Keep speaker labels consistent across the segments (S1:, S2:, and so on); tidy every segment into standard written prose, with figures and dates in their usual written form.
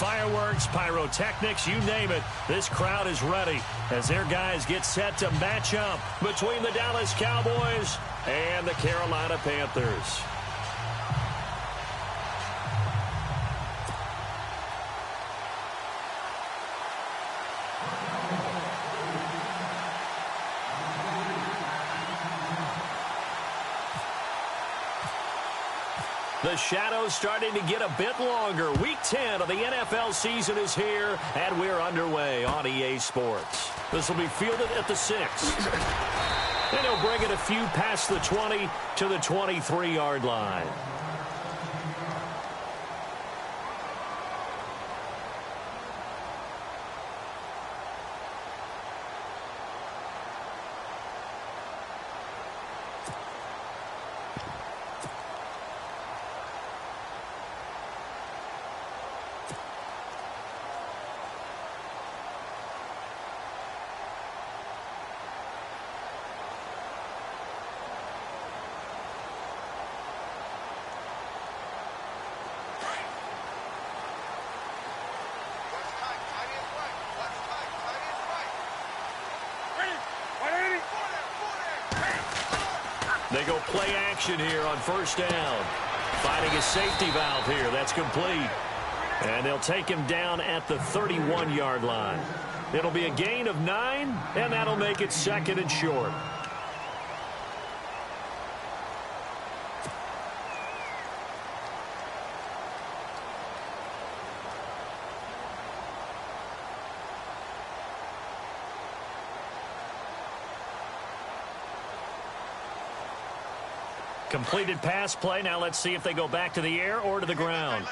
S1: Fireworks, pyrotechnics, you name it. This crowd is ready as their guys get set to match up between the Dallas Cowboys and the Carolina Panthers. The shadow's starting to get a bit longer. Week 10 of the NFL season is here, and we're underway on EA Sports. This will be fielded at the 6. And he'll bring it a few past the 20 to the 23-yard line. They go play action here on first down. Finding a safety valve here. That's complete. And they'll take him down at the 31-yard line. It'll be a gain of 9, and that'll make it second and short. Completed pass play. Now let's see if they go back to the air or to the ground.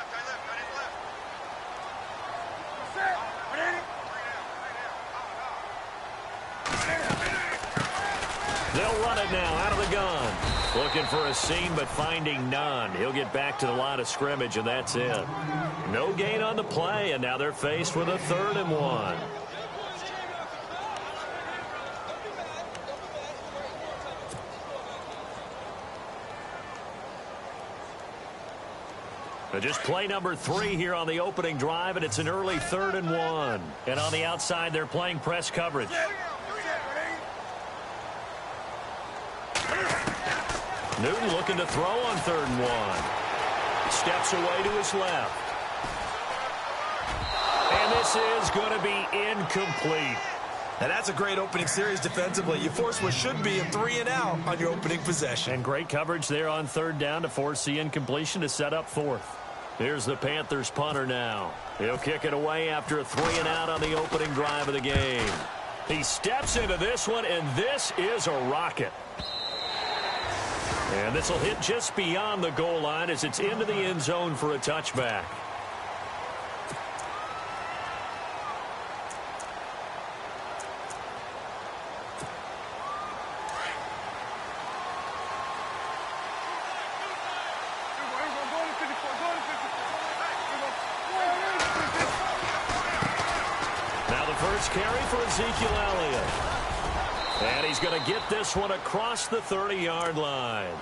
S1: They'll run it now out of the gun. Looking for a seam, but finding none. He'll get back to the line of scrimmage, and that's it. No gain on the play, and now they're faced with a 3rd and 1. Just play number 3 here on the opening drive, and it's an early 3rd and 1. And on the outside, they're playing press coverage. Newton looking to throw on 3rd and 1. Steps away to his left. And this is going to be incomplete.
S2: Now that's a great opening series defensively. You force what should be a 3 and out on your opening possession.
S1: And great coverage there on 3rd down to force the incompletion to set up 4th. Here's the Panthers punter now. He'll kick it away after a 3 and out on the opening drive of the game. He steps into this one, and this is a rocket. And this will hit just beyond the goal line as it's into the end zone for a touchback. Carry for Ezekiel Elliott. And he's going to get this one across the 30-yard line.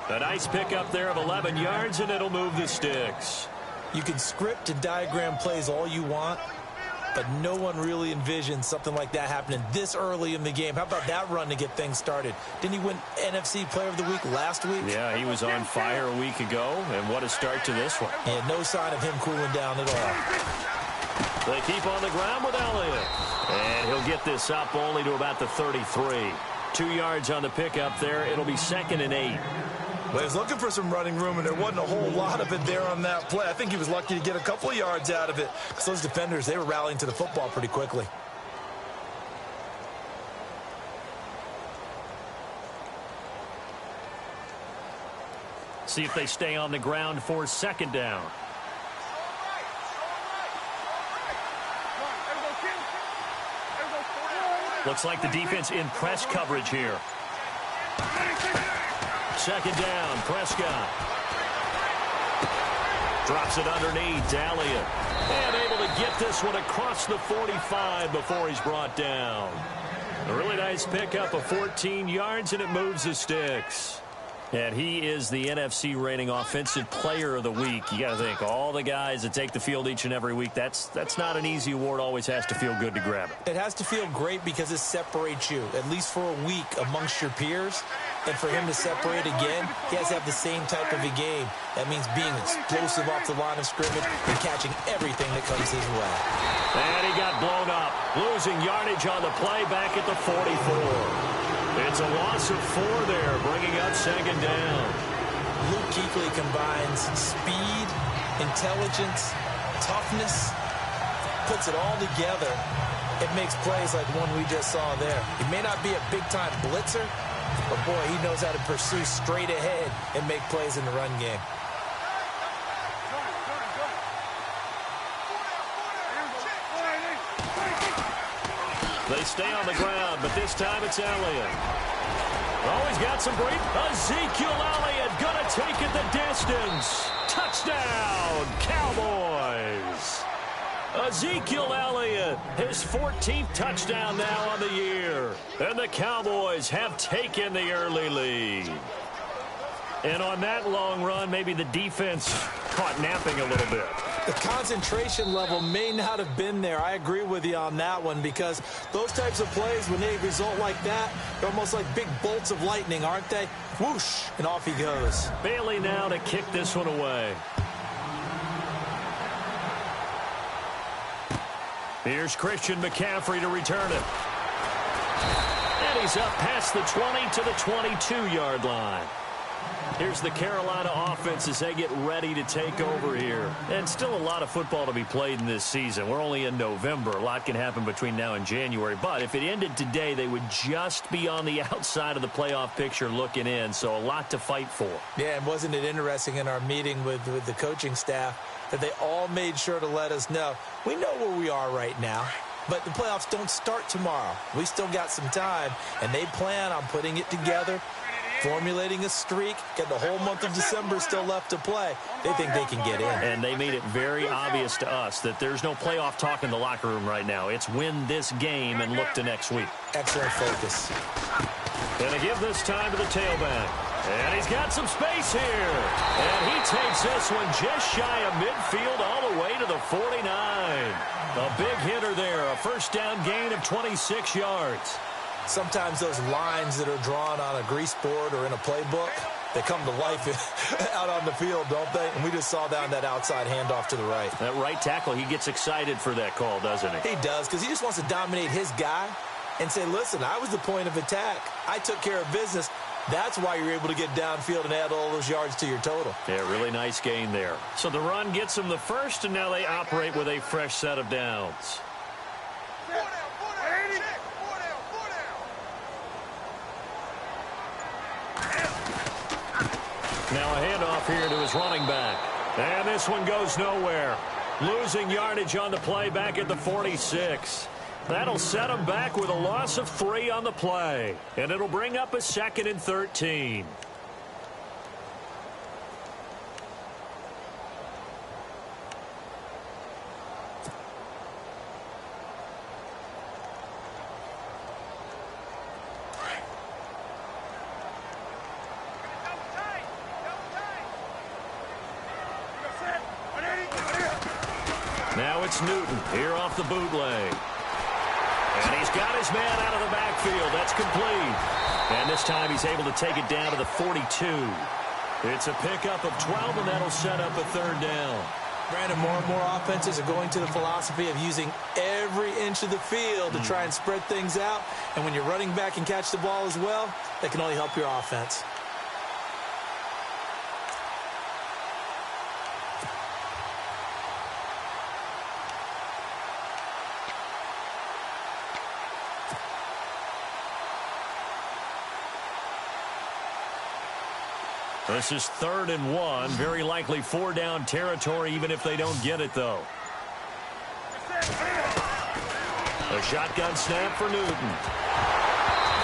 S1: A nice pickup there of 11 yards, and it'll move the sticks.
S2: You can script and diagram plays all you want, but no one really envisioned something like that happening this early in the game. How about that run to get things started? Didn't he win NFC Player of the Week last week?
S1: Yeah, he was on fire a week ago, and what a start to this one.
S2: And no sign of him cooling down at all.
S1: They keep on the ground with Elliott. And he'll get this up only to about the 33. 2 yards on the pickup there. It'll be 2nd and 8.
S2: Well, he was looking for some running room, and there wasn't a whole lot of it there on that play. I think he was lucky to get a couple of yards out of it because those defenders, they were rallying to the football pretty quickly.
S1: See if they stay on the ground for 2nd down. Looks like the defense in press coverage here. 2nd down, Prescott. Drops it underneath to Elliott. And able to get this one across the 45 before he's brought down. A really nice pickup of 14 yards, and it moves the sticks. And he is the NFC rating offensive player of the week. You got to think, all the guys that take the field each and every week, that's not an easy award. Always has to feel good to grab it.
S2: It has to feel great because it separates you, at least for a week, amongst your peers. And for him to separate again, he has to have the same type of a game. That means being explosive off the line of scrimmage and catching everything that comes his way.
S1: And he got blown up, losing yardage on the play back at the 44. It's a loss of 4 there, bringing up second down.
S2: Luke Kuechly combines speed, intelligence, toughness, puts it all together. It makes plays like one we just saw there. He may not be a big-time blitzer, but, boy, he knows how to pursue straight ahead and make plays in the run game.
S1: They stay on the ground, but this time it's Elliott. Oh, he's got some break. Ezekiel Elliott gonna take it the distance. Touchdown, Cowboys. Ezekiel Elliott, his 14th touchdown now on the year. And the Cowboys have taken the early lead. And on that long run, maybe the defense caught napping a little bit.
S2: The concentration level may not have been there. I agree with you on that one because those types of plays, when they result like that, they're almost like big bolts of lightning, aren't they? Whoosh, and off he goes.
S1: Bailey now to kick this one away. Here's Christian McCaffrey to return it. And he's up past the 20 to the 22-yard line. Here's the Carolina offense as they get ready to take over here. And still a lot of football to be played in this season. We're only in November. A lot can happen between now and January. But if it ended today, they would just be on the outside of the playoff picture looking in. So a lot to fight for.
S2: Yeah, and wasn't it interesting in our meeting with the coaching staff that they all made sure to let us know, we know where we are right now. But the playoffs don't start tomorrow. We still got some time, and they plan on putting it together, formulating a streak, got the whole month of December still left to play. They think they can get in.
S1: And they made it very obvious to us that there's no playoff talk in the locker room right now. It's win this game and look to next week.
S2: Excellent focus.
S1: Going to give this time to the tailback. And he's got some space here. And he takes this one just shy of midfield all the way to the 49. A big hitter there, a first down gain of 26 yards.
S2: Sometimes those lines that are drawn on a grease board or in a playbook, they come to life out on the field, don't they? And we just saw down that outside handoff to the right.
S1: That right tackle, he gets excited for that call, doesn't he?
S2: He does, because he just wants to dominate his guy and say, listen, I was the point of attack. I took care of business. That's why you're able to get downfield and add all those yards to your total.
S1: Yeah, really nice gain there. So the run gets them the first, and now they operate with a fresh set of downs. Now a handoff here to his running back. And this one goes nowhere. Losing yardage on the play back at the 46. That'll set him back with a loss of 3 on the play. And it'll bring up a 2nd and 13. Now it's Newton here off the bootleg. And he's got his man out of the backfield. That's complete. And this time he's able to take it down to the 42. It's a pickup of 12, and that'll set up a 3rd down.
S2: Brandon, more and more offenses are going to the philosophy of using every inch of the field to try and spread things out. And when you're running back and catch the ball as well, that can only help your offense.
S1: This is 3rd and 1. Very likely 4 down territory, even if they don't get it, though. A shotgun snap for Newton.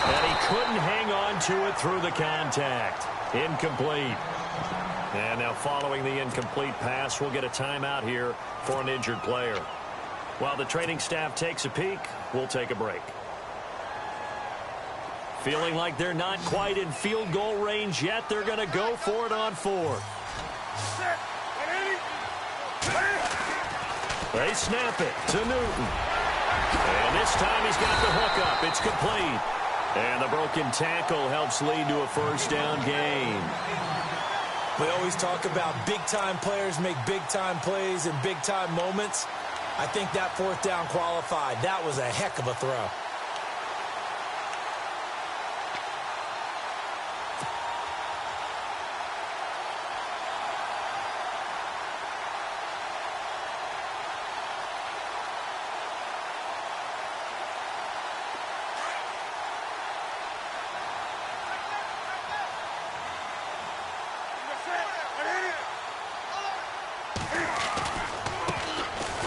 S1: And he couldn't hang on to it through the contact. Incomplete. And now following the incomplete pass, we'll get a timeout here for an injured player. While the training staff takes a peek, we'll take a break. Feeling like they're not quite in field goal range yet. They're going to go for it on fourth. They snap it to Newton. And this time he's got the hook up. It's complete. And the broken tackle helps lead to a first down gain.
S2: We always talk about big-time players make big-time plays in big-time moments. I think that fourth down qualified. That was a heck of a throw.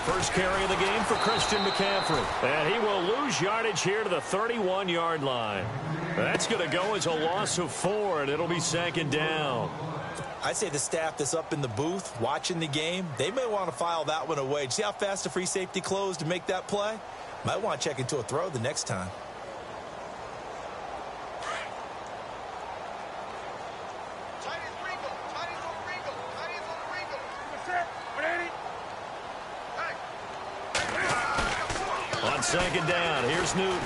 S1: First carry of the game for Christian McCaffrey. And he will lose yardage here to the 31-yard line. That's going to go as a loss of 4, and it'll be second down.
S2: I'd say the staff that's up in the booth watching the game, they may want to file that one away. See how fast the free safety closed to make that play? Might want to check into a throw the next time.
S1: On second down, here's Newton.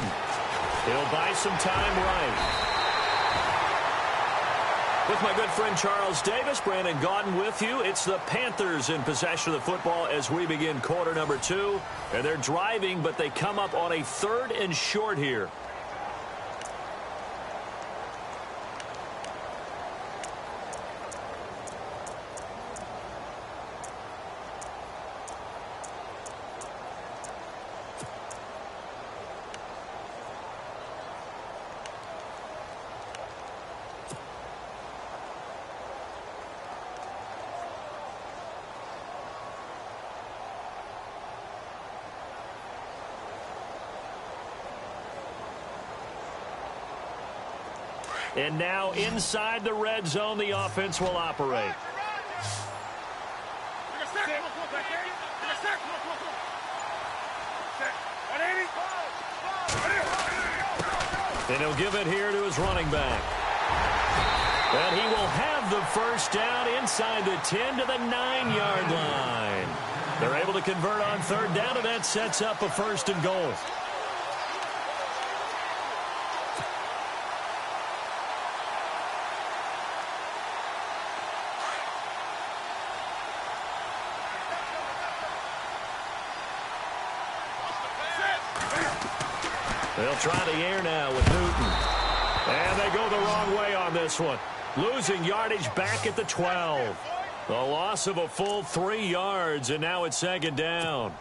S1: He'll buy some time right. With my good friend Charles Davis, Brandon Gaudin with you. It's the Panthers in possession of the football as we begin quarter number 2. And they're driving, but they come up on a 3rd and short here. And now inside the red zone, the offense will operate. And he'll give it here to his running back. And he will have the first down inside the 10 to the 9-yard line. They're able to convert on 3rd down, and that sets up a 1st and goal. They'll try the air now with Newton. And they go the wrong way on this one. Losing yardage back at the 12. A loss of a full 3 yards, and now it's second down.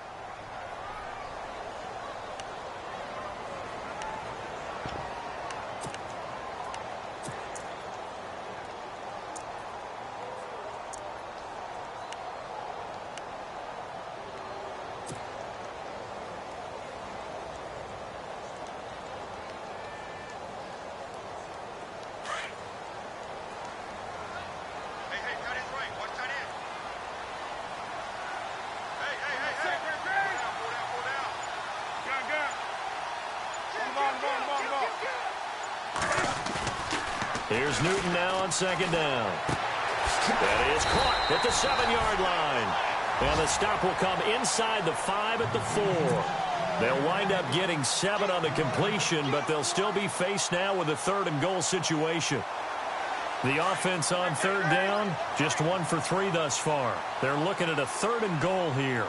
S1: Here's Newton now on second down. That is caught at the 7-yard line. And the stop will come inside the 5 at the 4. They'll wind up getting 7 on the completion, but they'll still be faced now with a 3rd and goal situation. The offense on 3rd down, just 1 for 3 thus far. They're looking at a 3rd and goal here.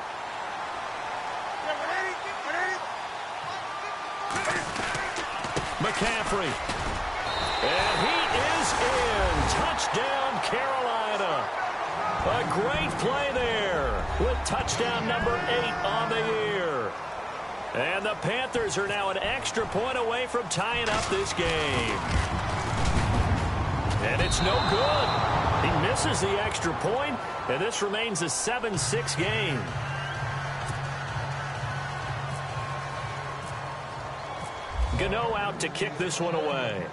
S1: McCaffrey. And he is in. Touchdown, Carolina. A great play there with touchdown number 8 on the year. And the Panthers are now an extra point away from tying up this game. And it's no good. He misses the extra point, and this remains a 7-6 game. Gano out to kick this one away.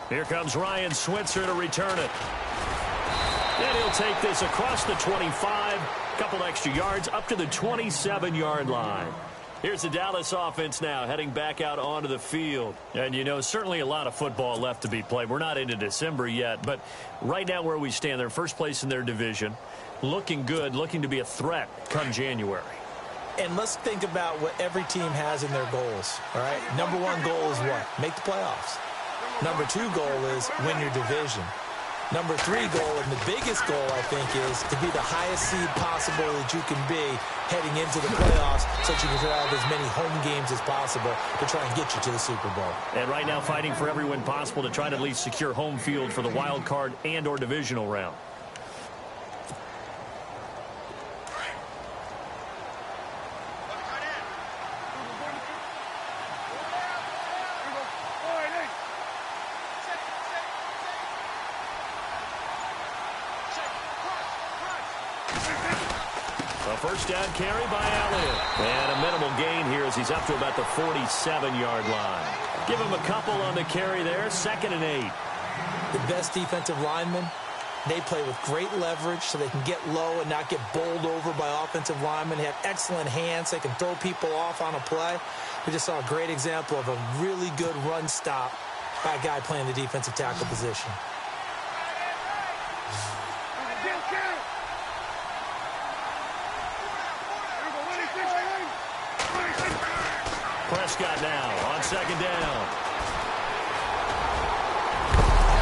S1: Here comes Ryan Switzer to return it. And he'll take this across the 25, couple extra yards up to the 27-yard line. Here's the Dallas offense now heading back out onto the field. And, you know, certainly a lot of football left to be played. We're not into December yet, but right now where we stand, they're first place in their division. Looking good, looking to be a threat come January.
S2: And let's think about what every team has in their goals, all right? Number one goal is what? Make the playoffs. Number two goal is win your division. Number three goal, and the biggest goal, I think, is to be the highest seed possible that you can be heading into the playoffs so that you can have as many home games as possible to try and get you to the Super Bowl.
S1: And right now fighting for every win possible to try to at least secure home field for the wild card and or divisional round. First down carry by Elliott. And a minimal gain here as he's up to about the 47-yard line. Give him a couple on the carry there. 2nd and 8.
S2: The best defensive linemen, they play with great leverage so they can get low and not get bowled over by offensive linemen. They have excellent hands. They can throw people off on a play. We just saw a great example of a really good run stop by a guy playing the defensive tackle position.
S1: Prescott now on 2nd down.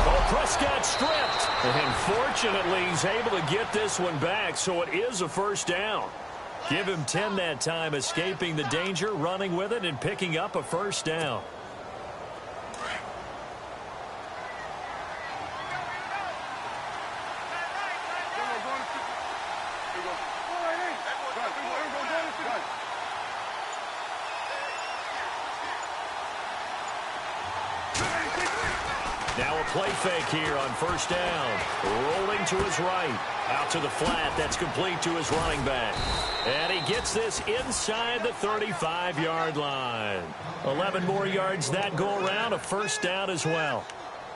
S1: Oh, Prescott stripped. And fortunately, he's able to get this one back, so it is a first down. Give him 10 that time, escaping the danger, running with it, and picking up a first down. Now a play fake here on first down. Rolling to his right. Out to the flat. That's complete to his running back. And he gets this inside the 35-yard line. 11 more yards that go around. A first down as well.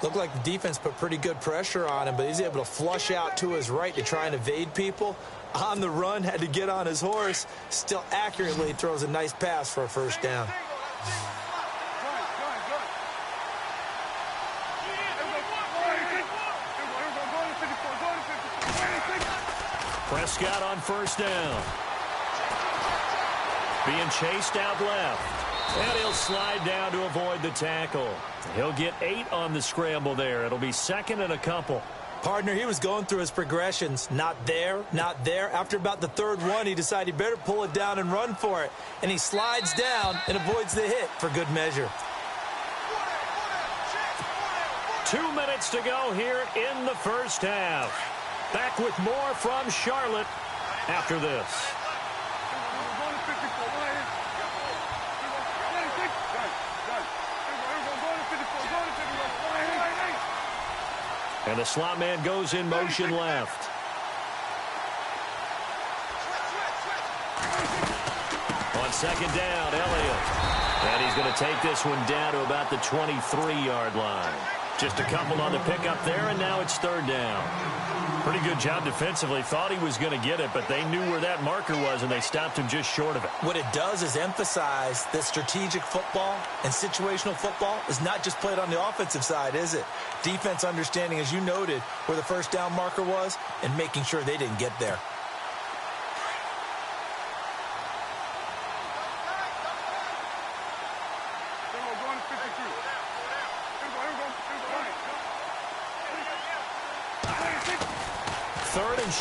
S2: Looked like the defense put pretty good pressure on him, but he's able to flush out to his right to try and evade people. On the run, had to get on his horse. Still accurately throws a nice pass for a first down.
S1: Prescott on first down. Being chased out left. And he'll slide down to avoid the tackle. He'll get 8 on the scramble there. It'll be 2nd and a couple.
S2: Partner, he was going through his progressions. Not there, not there. After about the 3rd one, he decided he better pull it down and run for it. And he slides down and avoids the hit for good measure.
S1: 2 minutes to go here in the first half. Back with more from Charlotte after this. And the slot man goes in motion left. On 2nd down, Elliott. And he's going to take this one down to about the 23-yard line. Just a couple on the pickup there, and now it's 3rd down. Pretty good job defensively. Thought he was going to get it, but they knew where that marker was, and they stopped him just short of it.
S2: What it does is emphasize that strategic football and situational football is not just played on the offensive side, is it? Defense understanding, as you noted, where the first down marker was and making sure they didn't get there.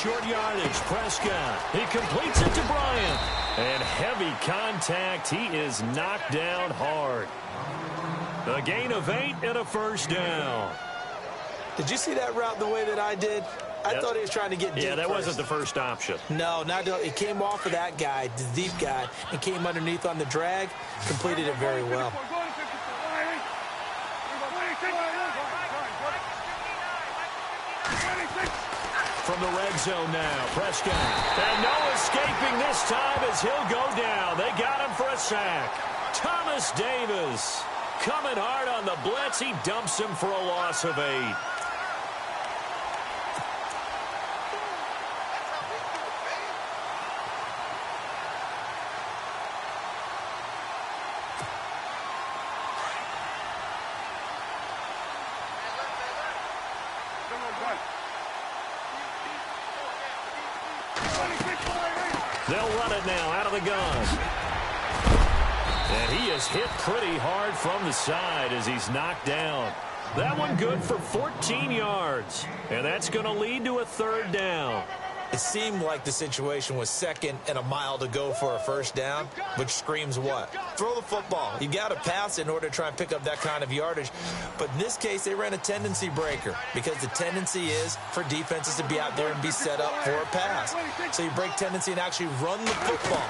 S1: Short yardage, Prescott. He completes it to Bryant. And heavy contact. He is knocked down hard. A gain of 8 and a first down.
S2: Did you see that route the way that I did? I thought he was trying to get deep.
S1: Yeah, that
S2: first.
S1: wasn't the first option.
S2: No, not it came off of that guy, the deep guy, and came underneath on the drag. Completed it very well.
S1: From the red zone now, Prescott. And no escaping this time as he'll go down. They got him for a sack. Thomas Davis coming hard on the blitz. He dumps him for a loss of 8. They'll run it now out of the gun. And he is hit pretty hard from the side as he's knocked down. That one good for 14 yards. And that's going to lead to a third down.
S2: It seemed like the situation was second and a mile to go for a first down, which screams what? Throw the football. You got to pass it in order to try and pick up that kind of yardage. But in this case, they ran a tendency breaker because the tendency is for defenses to be out there and be set up for a pass. So you break tendency and actually run the football.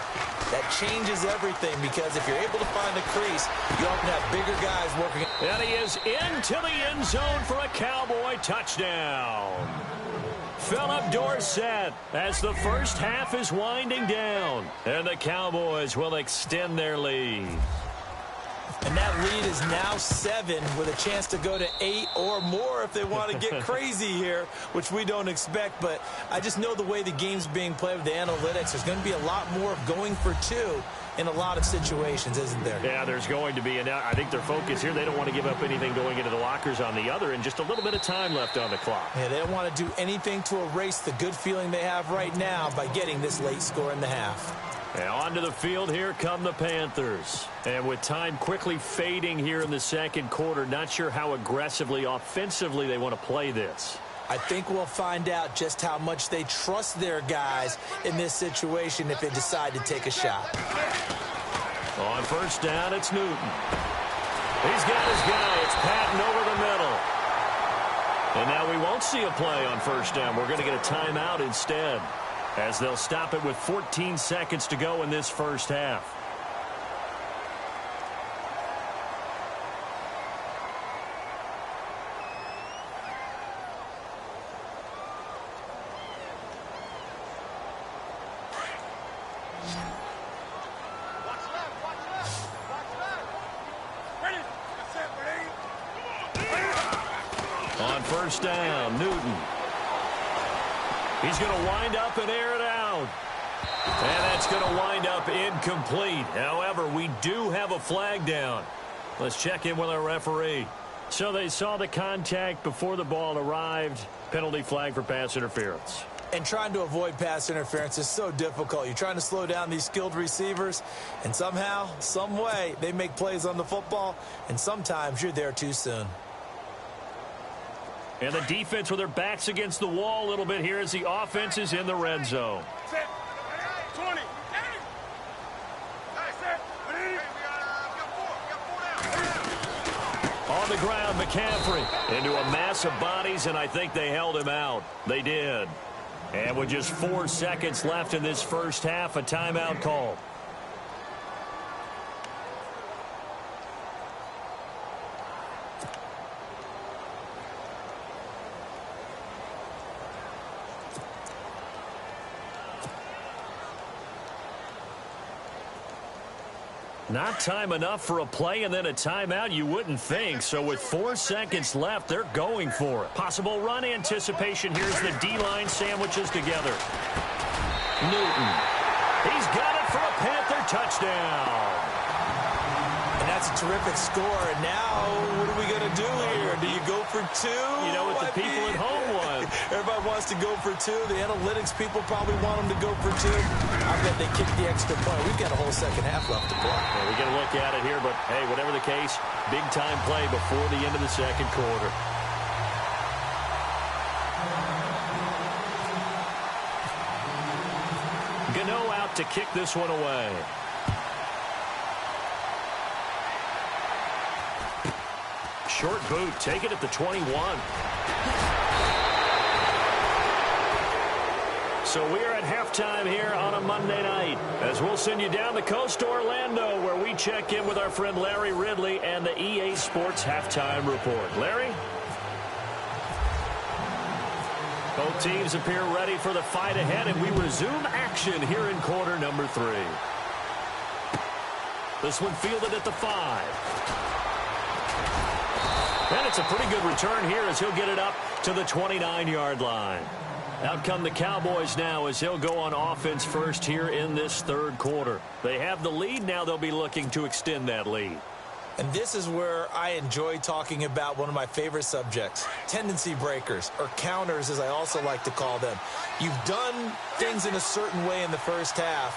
S2: That changes everything because if you're able to find the crease, you often have bigger guys working.
S1: And he is into the end zone for a Cowboy touchdown. Philip Dorsett as the first half is winding down. And the Cowboys will extend their lead.
S2: And that lead is now 7 with a chance to go to 8 or more if they want to get crazy here, which we don't expect. But I just know the way the game's being played with the analytics, there's going to be a lot more of going for 2 in a lot of situations, isn't there?
S1: Yeah, there's going to be. And I think their focus here, they don't want to give up anything going into the lockers on the other, and just a little bit of time left on the clock.
S2: Yeah, they don't want to do anything to erase the good feeling they have right now by getting this late score in the half.
S1: And onto the field, here come the Panthers. And with time quickly fading here in the second quarter, not sure how aggressively, offensively they want to play this.
S2: I think we'll find out just how much they trust their guys in this situation if they decide to take a shot.
S1: On first down, it's Newton. He's got his guy. It's Patton over the middle. And now we won't see a play on first down. We're going to get a timeout instead, as they'll stop it with 14 seconds to go in this first half. On first down, Newton. He's going to wind up and air it out. And that's going to wind up incomplete. However, we do have a flag down. Let's check in with our referee. So they saw the contact before the ball arrived. Penalty flag for pass interference.
S2: And trying to avoid pass interference is so difficult. You're trying to slow down these skilled receivers, and somehow, some way, they make plays on the football, and sometimes you're there too soon.
S1: And the defense with their backs against the wall a little bit here as the offense is in the red zone. On the ground, McCaffrey into a mass of bodies, and I think they held him out. They did. And with just 4 seconds left in this first half, a timeout call. Not time enough for a play and then a timeout, you wouldn't think. So with 4 seconds left, they're going for it. Possible run anticipation. Here's the D-line sandwiches together. Newton. He's got it for a Panther touchdown.
S2: And that's a terrific score. And now, what are we going to do here? Do you go for 2?
S1: You know what the people at home want.
S2: Everybody wants to go for 2. The analytics people probably want them to go for 2. I bet they kick the extra point. We've got a whole second half left to play.
S1: Yeah, we got to look at it here, but hey, whatever the case, big time play before the end of the second quarter. Gano out to kick this one away. Short boot, take it at the 21. So we are at halftime here on a Monday night, as we'll send you down the coast to Orlando, where we check in with our friend Larry Ridley and the EA Sports Halftime Report. Larry? Both teams appear ready for the fight ahead, and we resume action here in quarter number 3. This one fielded at the 5. And it's a pretty good return here as he'll get it up to the 29-yard line. Out come the Cowboys now as he'll go on offense first here in this third quarter. They have the lead. Now they'll be looking to extend that lead.
S2: And this is where I enjoy talking about one of my favorite subjects, tendency breakers, or counters as I also like to call them. You've done things in a certain way in the first half,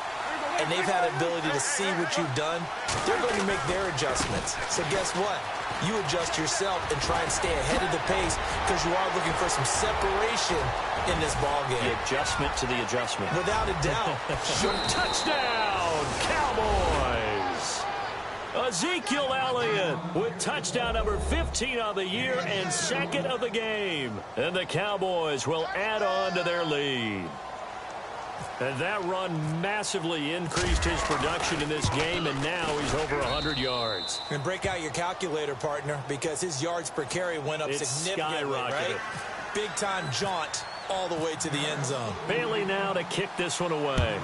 S2: and they've had the ability to see what you've done. They're going to make their adjustments. So guess what? You adjust yourself and try and stay ahead of the pace because you are looking for some separation in this ballgame.
S1: The adjustment to the adjustment.
S2: Without a doubt.
S1: Touchdown, Cowboys! Ezekiel Elliott with touchdown number 15 of the year and second of the game. And the Cowboys will add on to their lead. And that run massively increased his production in this game, and now he's over 100 yards.
S2: And break out your calculator, partner, because his yards per carry went up significantly, right? Big-time jaunt all the way to the end zone.
S1: Bailey now to kick this one away.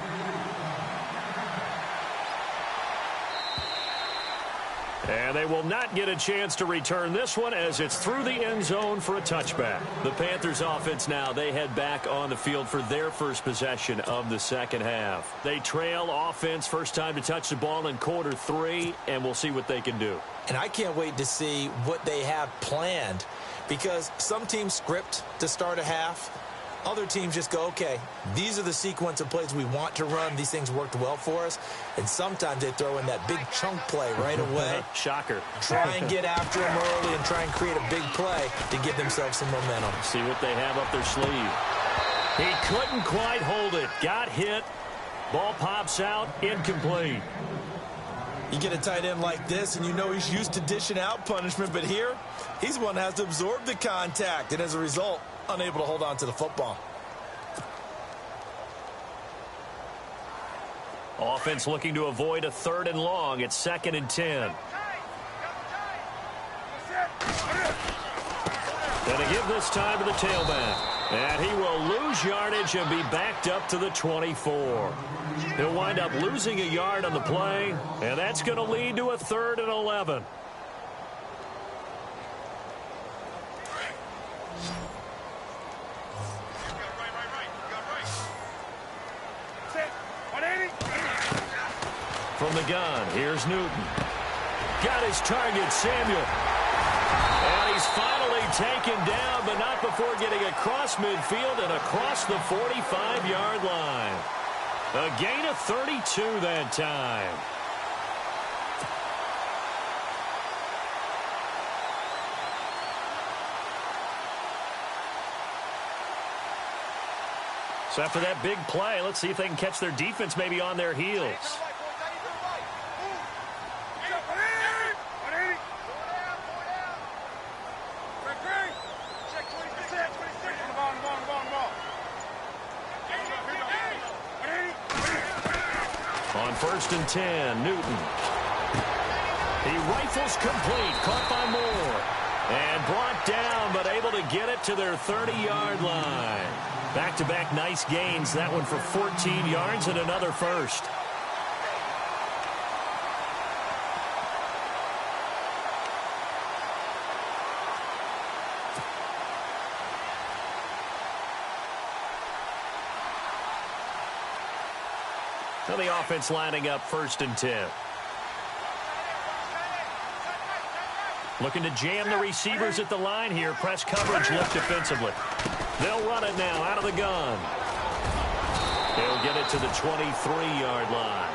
S1: And they will not get a chance to return this one as it's through the end zone for a touchback. The Panthers offense now, they head back on the field for their first possession of the second half. They trail offense, first time to touch the ball in quarter 3, and we'll see what they can do.
S2: And I can't wait to see what they have planned because some teams script to start a half. Other teams just go, okay, these are the sequence of plays we want to run. These things worked well for us. And sometimes they throw in that big chunk play right away.
S1: Shocker.
S2: Try and get after them early and try and create a big play to give themselves some momentum.
S1: See what they have up their sleeve. He couldn't quite hold it. Got hit. Ball pops out. Incomplete.
S2: You get a tight end like this, and you know he's used to dishing out punishment. But here, he's one that has to absorb the contact. And as a result, unable to hold on to the football.
S1: Offense looking to avoid a 3rd and long. It's 2nd and 10. Going to give this time to the tailback. And he will lose yardage and be backed up to the 24. He'll wind up losing a yard on the play, and that's going to lead to a 3rd and 11. From the gun, here's Newton. Got his target, Samuel. And he's finally taken down, but not before getting across midfield and across the 45-yard line. A gain of 32 that time. So after that big play, let's see if they can catch their defense maybe on their heels. On 1st and 10, Newton. He rifles complete, caught by Moore. And brought down, but able to get it to their 30-yard line. Back-to-back nice gains, that one for 14 yards and another first. So the offense lining up 1st and 10. Looking to jam the receivers at the line here. Press coverage lift defensively. They'll run it now out of the gun. They'll get it to the 23-yard line.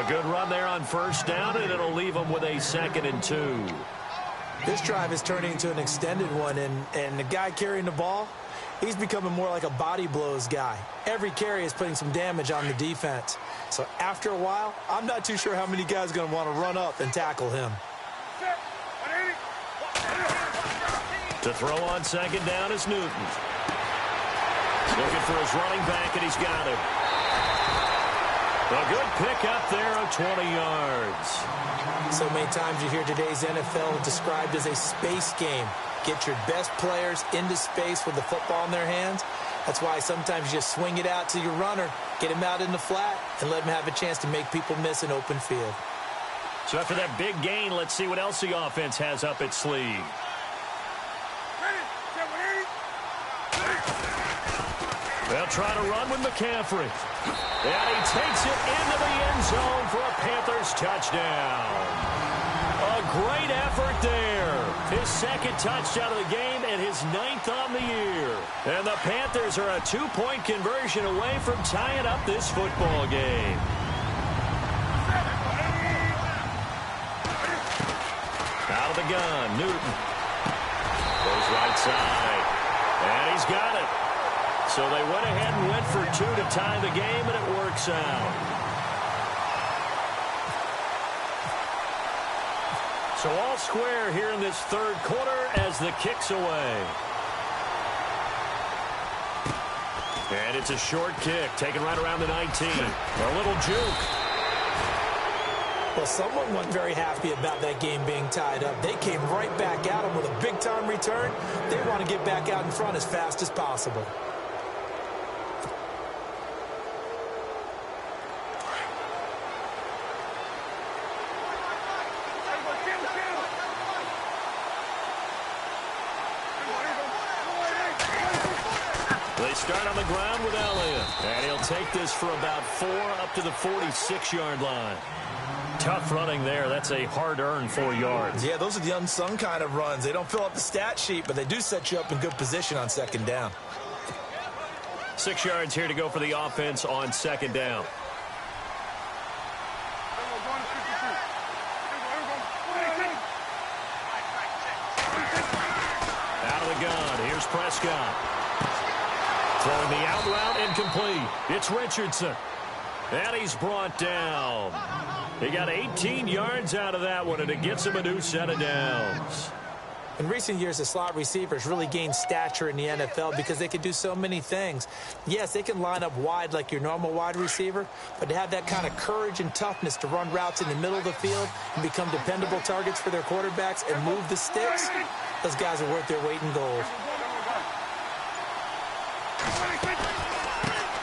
S1: A good run there on 1st down, and it'll leave them with a 2nd and 2.
S2: This drive is turning into an extended one, and the guy carrying the ball, he's becoming more like a body blows guy. Every carry is putting some damage on the defense. So after a while, I'm not too sure how many guys are going to want to run up and tackle him.
S1: To throw on 2nd down is Newton. Looking for his running back, and he's got him. A good pick up there of 20 yards.
S2: So many times you hear today's NFL described as a space game. Get your best players into space with the football in their hands. That's why sometimes you just swing it out to your runner, get him out in the flat, and let him have a chance to make people miss an open field.
S1: So after that big gain, let's see what else the offense has up its sleeve. They'll try to run with McCaffrey. And he takes it into the end zone for a Panthers touchdown. A A great effort there. His second touchdown of the game and his 9th on the year. And the Panthers are a 2-point conversion away from tying up this football game. Out of the gun, Newton. Goes right side. And he's got it. So they went ahead and went for 2 to tie the game, and it works out. So all square here in this third quarter as the kick's away. And it's a short kick, taken right around the 19. A little juke.
S2: Well, someone wasn't very happy about that game being tied up. They came right back at him with a big-time return. They want to get back out in front as fast as possible.
S1: They start on the ground with Elliott. And he'll take this for about 4 up to the 46-yard line. Tough running there. That's a hard-earned 4 yards.
S2: Yeah, those are the unsung kind of runs. They don't fill up the stat sheet, but they do set you up in good position on second down.
S1: 6 yards here to go for the offense on second down. Out of the gun. Here's Prescott. Throwing the out route incomplete. It's Richardson. And he's brought down. He got 18 yards out of that one, and it gets him a new set of downs.
S2: In recent years, the slot receivers really gained stature in the NFL because they can do so many things. Yes, they can line up wide like your normal wide receiver, but to have that kind of courage and toughness to run routes in the middle of the field and become dependable targets for their quarterbacks and move the sticks, those guys are worth their weight in gold.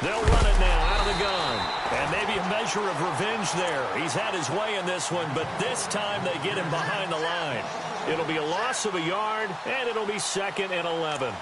S1: They'll run it now out of the gun. And maybe a measure of revenge there. He's had his way in this one, but this time they get him behind the line. It'll be a loss of a yard, and it'll be 2nd and 11.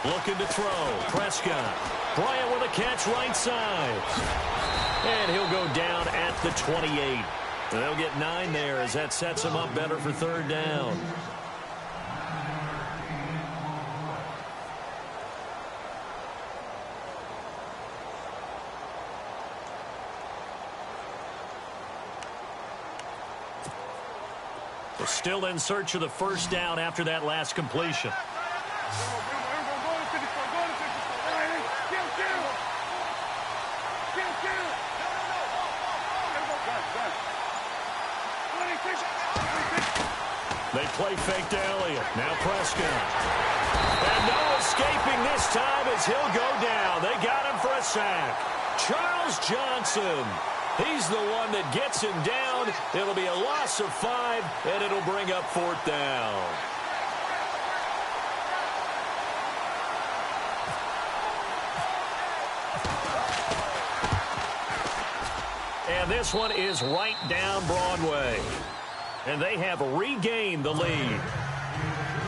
S1: Looking to throw. Prescott. Bryant with a catch right side. And he'll go down at the 28. They'll get 9 there as that sets him up better for third down. We're still in search of the first down after that last completion. They play fake to Elliott. Now Prescott. And no escaping this time as he'll go down. They got him for a sack. Charles Johnson. He's the one that gets him down. It'll be a loss of 5, and it'll bring up 4th down. And this one is right down Broadway. And they have regained the lead.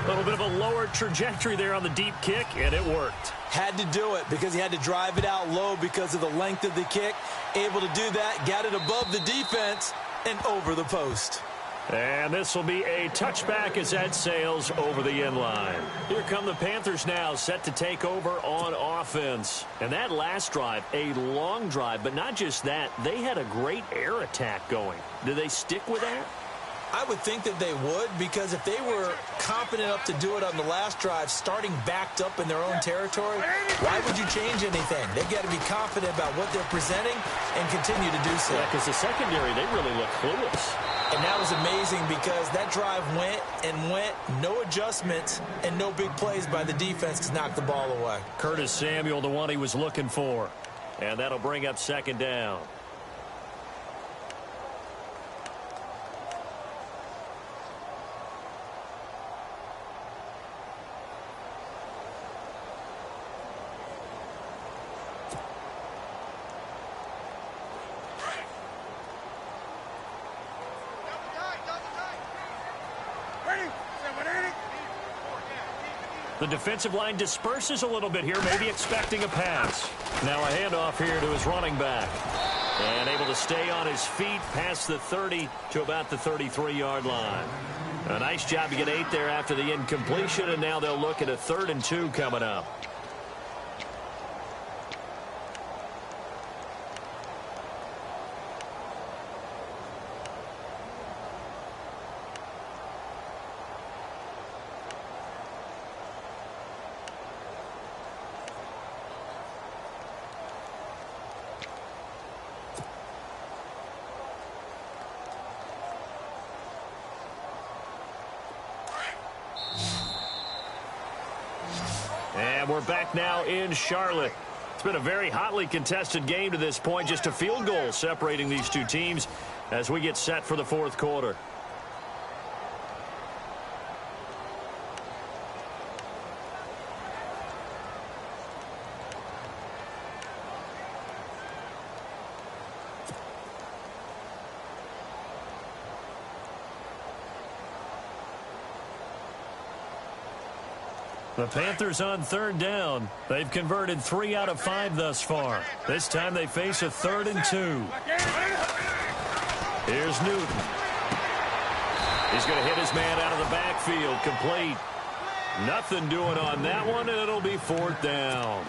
S1: A little bit of a lower trajectory there on the deep kick, and it worked.
S2: Had to do it because he had to drive it out low because of the length of the kick. Able to do that, got it above the defense and over the post.
S1: And this will be a touchback as that sails over the end line. Here come the Panthers now, set to take over on offense. And that last drive, a long drive, but not just that, they had a great air attack going. Do they stick with that?
S2: I would think that they would, because if they were confident enough to do it on the last drive, starting backed up in their own territory, why would you change anything? They've got to be confident about what they're presenting and continue to do so.
S1: Yeah, because the secondary, they really look clueless.
S2: And that was amazing because that drive went and went, no adjustments, and no big plays by the defense to knock the ball away.
S1: Curtis Samuel, the one he was looking for. And that'll bring up 2nd down. The defensive line disperses a little bit here, maybe expecting a pass. Now a handoff here to his running back. And able to stay on his feet past the 30 to about the 33-yard line. A nice job to get 8 there after the incompletion, and now they'll look at a 3rd and 2 coming up. And we're back now in Charlotte. It's been a very hotly contested game to this point. Just a field goal separating these two teams as we get set for the 4th quarter. The Panthers on 3rd down. They've converted 3 out of 5 thus far. This time they face a 3rd and 2. Here's Newton. He's going to hit his man out of the backfield. Complete. Nothing doing on that one, and it'll be 4th down.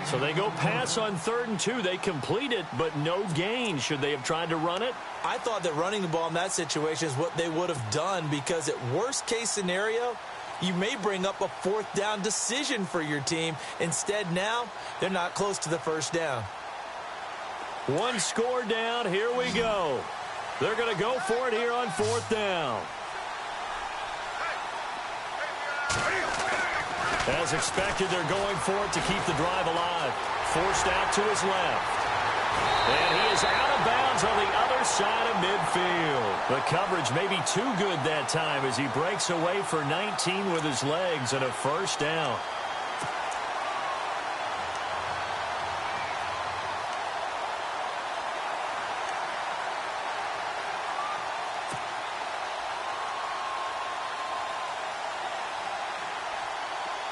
S1: So they go pass on 3rd and 2. They complete it, but no gain. Should they have tried to run it?
S2: I thought that running the ball in that situation is what they would have done, because at worst case scenario, you may bring up a 4th down decision for your team. Instead, now, they're not close to the 1st down.
S1: 1 score down. Here we go. They're going to go for it here on 4th down. As expected, they're going for it to keep the drive alive. Forced out to his left. And he is out of bounds on the other side of midfield. The coverage may be too good that time as he breaks away for 19 with his legs and a 1st down.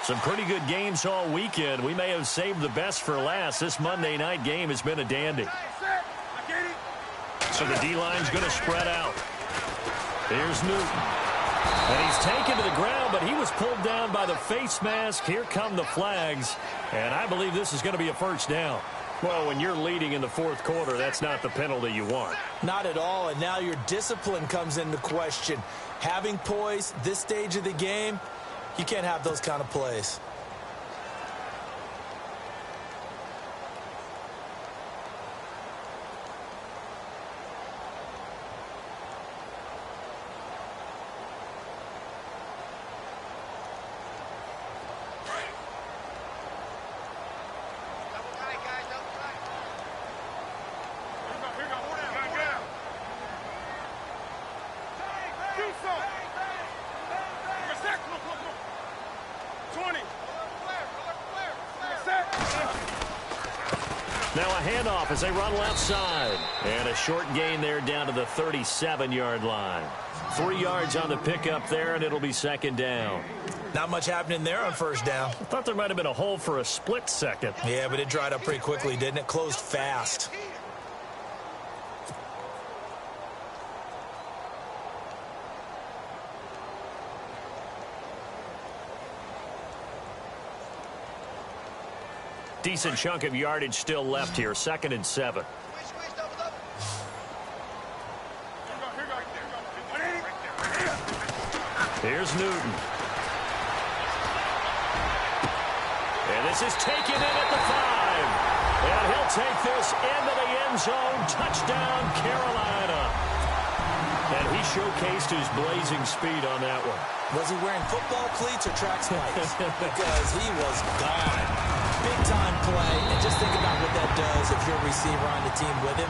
S1: Some pretty good games all weekend. We may have saved the best for last. This Monday night game has been a dandy. So the D-line's going to spread out. Here's Newton. And he's taken to the ground, but he was pulled down by the face mask. Here come the flags. And I believe this is going to be a 1st down. Well, when you're leading in the 4th quarter, that's not the penalty you want.
S2: Not at all, and now your discipline comes into question. Having poise this stage of the game, you can't have those kind of plays.
S1: Now a handoff as they run left side. And a short gain there down to the 37-yard line. 3 yards on the pickup there, and it'll be 2nd down.
S2: Not much happening there on 1st down.
S1: I thought there might have been a hole for a split second.
S2: Yeah, but it dried up pretty quickly, didn't it? Closed fast.
S1: Decent chunk of yardage still left here. 2nd and 7. Here's Newton. And this is taken in at the 5. And he'll take this into the end zone. Touchdown, Carolina. And he showcased his blazing speed on that one.
S2: Was he wearing football cleats or track spikes? Because he was gone. Big-time play, and just think about what that does if you're a receiver on the team with him.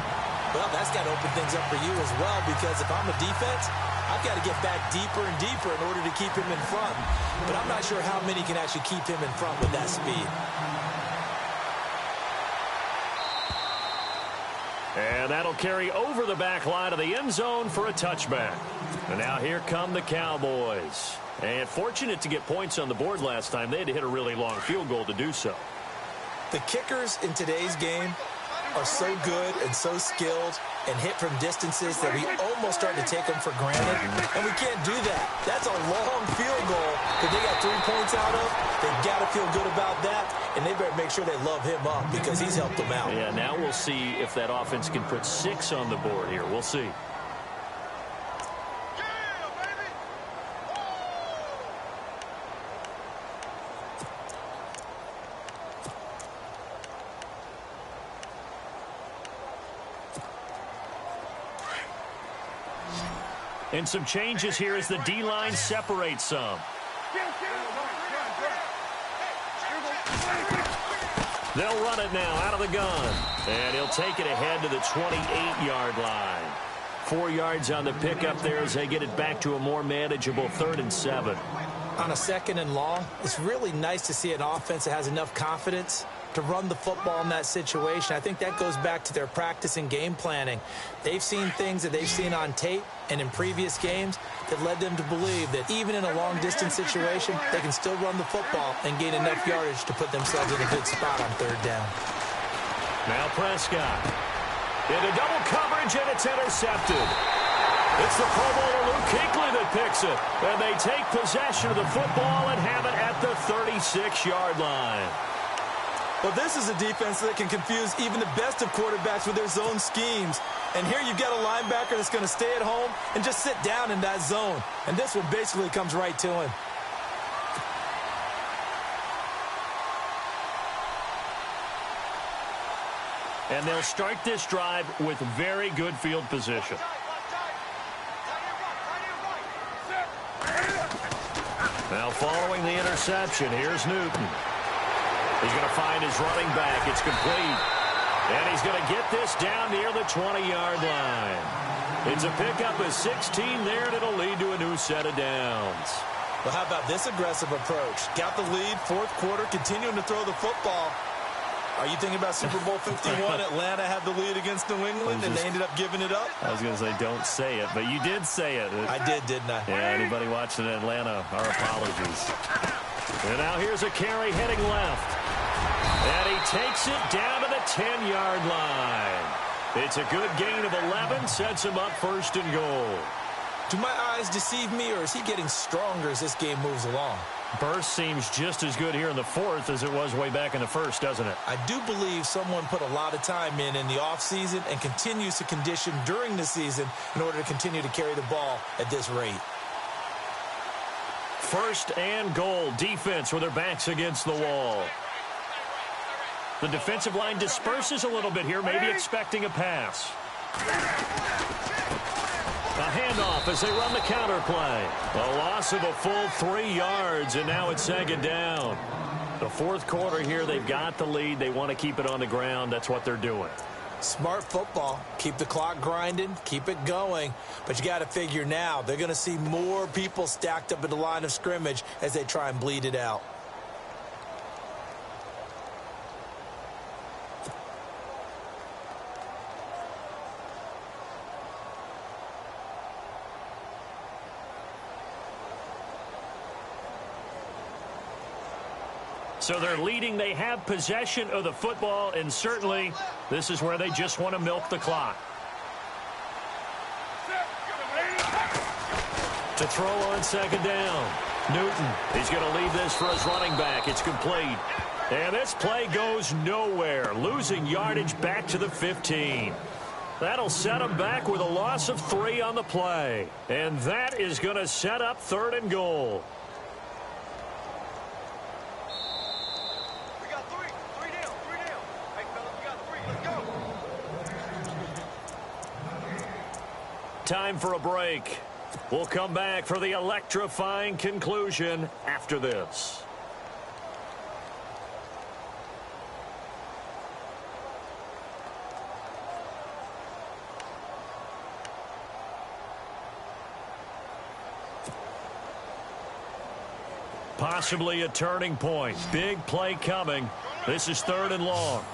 S2: Well, that's got to open things up for you as well, because if I'm a defense, I've got to get back deeper and deeper in order to keep him in front. But I'm not sure how many can actually keep him in front with that speed.
S1: And that'll carry over the back line of the end zone for a touchback. And now here come the Cowboys. And fortunate to get points on the board last time. They had to hit a really long field goal to do so.
S2: The kickers in today's game are so good and so skilled and hit from distances that we almost start to take them for granted. And we can't do that. That's a long field goal that they got 3 points out of. They've got to feel good about that, and they better make sure they love him up because he's helped them out.
S1: Yeah, now we'll see if that offense can put 6 on the board here. We'll see. And some changes here as the D-line separates some. They'll run it now out of the gun. And he'll take it ahead to the 28-yard line. 4 yards on the pickup there as they get it back to a more manageable 3rd and 7.
S2: On a 2nd and long, it's really nice to see an offense that has enough confidence to run the football in that situation. I think that goes back to their practice and game planning. They've seen things that they've seen on tape and in previous games that led them to believe that even in a long-distance situation, they can still run the football and gain enough yardage to put themselves in a good spot on 3rd down.
S1: Now Prescott. Into double coverage, and it's intercepted. It's the Pro Bowler Luke Kuechly that picks it. And they take possession of the football and have it at the 36-yard line.
S3: Well, this is a defense that can confuse even the best of quarterbacks with their zone schemes. And here you've got a linebacker that's going to stay at home and just sit down in that zone. And this one basically comes right to him.
S1: And they'll start this drive with very good field position. Now following the interception, here's Newton. He's going to find his running back. It's complete. And he's going to get this down near the 20-yard line. It's a pickup of 16 there, and it'll lead to a new set of downs.
S2: Well, how about this aggressive approach? Got the lead, 4th quarter, continuing to throw the football. Are you thinking about Super Bowl 51? Atlanta had the lead against New England, and they ended up giving it up?
S1: I was going to say, don't say it, but you did say it.
S2: I did, didn't I?
S1: Yeah, anybody watching Atlanta, our apologies. And now here's a carry heading left. And he takes it down to the 10-yard line. It's a good gain of 11, sets him up 1st and goal.
S2: Do my eyes deceive me, or is he getting stronger as this game moves along?
S1: Burst seems just as good here in the 4th as it was way back in the 1st, doesn't it?
S2: I do believe someone put a lot of time in the offseason and continues to condition during the season in order to continue to carry the ball at this rate.
S1: 1st and goal. Defense with their backs against the wall. The defensive line disperses a little bit here, maybe expecting a pass. A handoff as they run the counter play. A loss of a full 3 yards, and now it's 2nd down. The 4th quarter here, they've got the lead. They want to keep it on the ground. That's what they're doing.
S2: Smart football. Keep the clock grinding. Keep it going. But you got to figure now, they're going to see more people stacked up at the line of scrimmage as they try and bleed it out.
S1: So they're leading. They have possession of the football, and certainly this is where they just want to milk the clock. To throw on 2nd down. Newton, he's going to leave this for his running back. It's complete. And this play goes nowhere, losing yardage back to the 15. That'll set him back with a loss of 3 on the play. And that is going to set up 3rd and goal. Time for a break. We'll come back for the electrifying conclusion after this. Possibly a turning point. Big play coming. This is 3rd and long.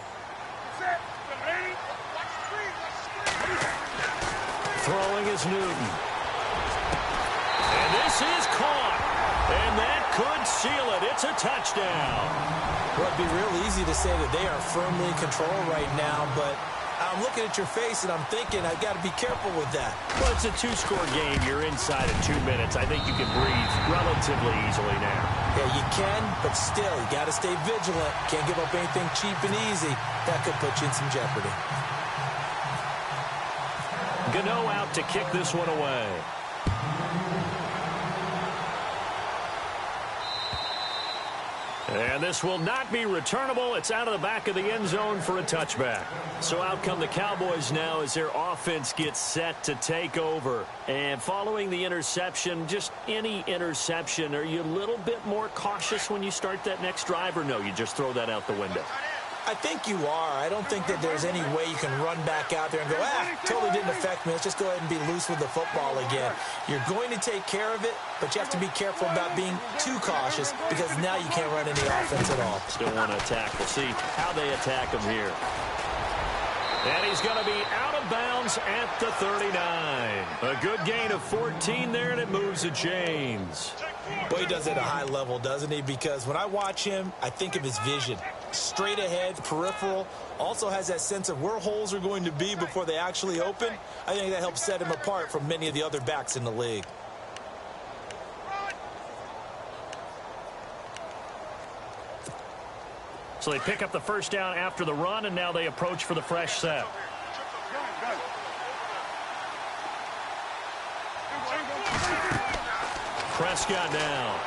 S1: Throwing is Newton. And this is caught. And that could seal it. It's a touchdown.
S2: Well, it'd be real easy to say that they are firmly in control right now, but I'm looking at your face and I'm thinking I've got to be careful with that.
S1: Well, it's a two-score game. You're inside of 2 minutes. I think you can breathe relatively easily now.
S2: Yeah, you can, but still, you got to stay vigilant. Can't give up anything cheap and easy. That could put you in some jeopardy.
S1: Gano out to kick this one away. And this will not be returnable. It's out of the back of the end zone for a touchback. So out come the Cowboys now as their offense gets set to take over. And following the interception, just any interception, are you a little bit more cautious when you start that next drive, or no, you just throw that out the window?
S2: I think you are. I don't think that there's any way you can run back out there and go, totally didn't affect me. Let's just go ahead and be loose with the football again. You're going to take care of it, but you have to be careful about being too cautious because now you can't run any offense at all.
S1: Still want to attack. We'll see how they attack him here. And he's going to be out of bounds at the 39. A good gain of 14 there, and it moves the chains.
S2: Boy, he does it at a high level, doesn't he? Because when I watch him, I think of his vision. Straight ahead, peripheral, also has that sense of where holes are going to be before they actually open. I think that helps set him apart from many of the other backs in the league.
S1: So they pick up the first down after the run, and now they approach for the fresh set. Prescott now.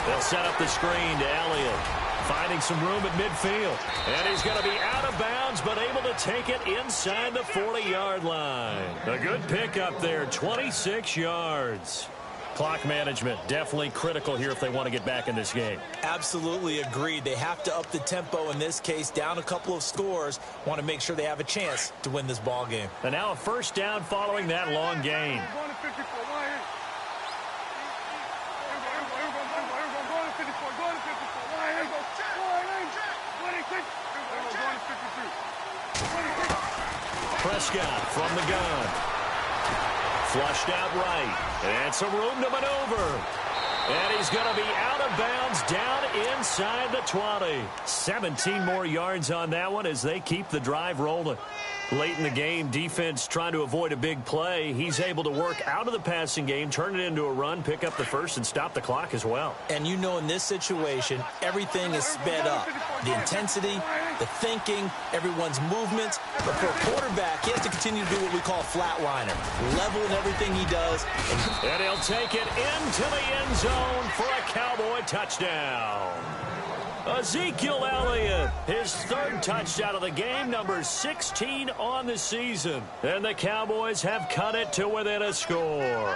S1: They'll set up the screen to Elliott. Finding some room at midfield. And he's going to be out of bounds, but able to take it inside the 40-yard line. A good pickup there, 26 yards. Clock management, definitely critical here if they want to get back in this game.
S2: Absolutely agreed. They have to up the tempo in this case, down a couple of scores. Want to make sure they have a chance to win this ball game.
S1: And now a first down following that long gain. Prescott from the gun. Flushed out right. And some room to maneuver. And he's going to be out of bounds down inside the 20. 17 more yards on that one as they keep the drive rolling. Late in the game, defense trying to avoid a big play. He's able to work out of the passing game, turn it into a run, pick up the first, and stop the clock as well.
S2: And you know in this situation, everything is sped up. The intensity, the thinking, everyone's movements. But for a quarterback, he has to continue to do what we call flatliner. Level in everything he does.
S1: And he'll take it into the end zone for a Cowboy touchdown. Ezekiel Elliott, his third touchdown of the game, number 16 on the season. And the Cowboys have cut it to within a score.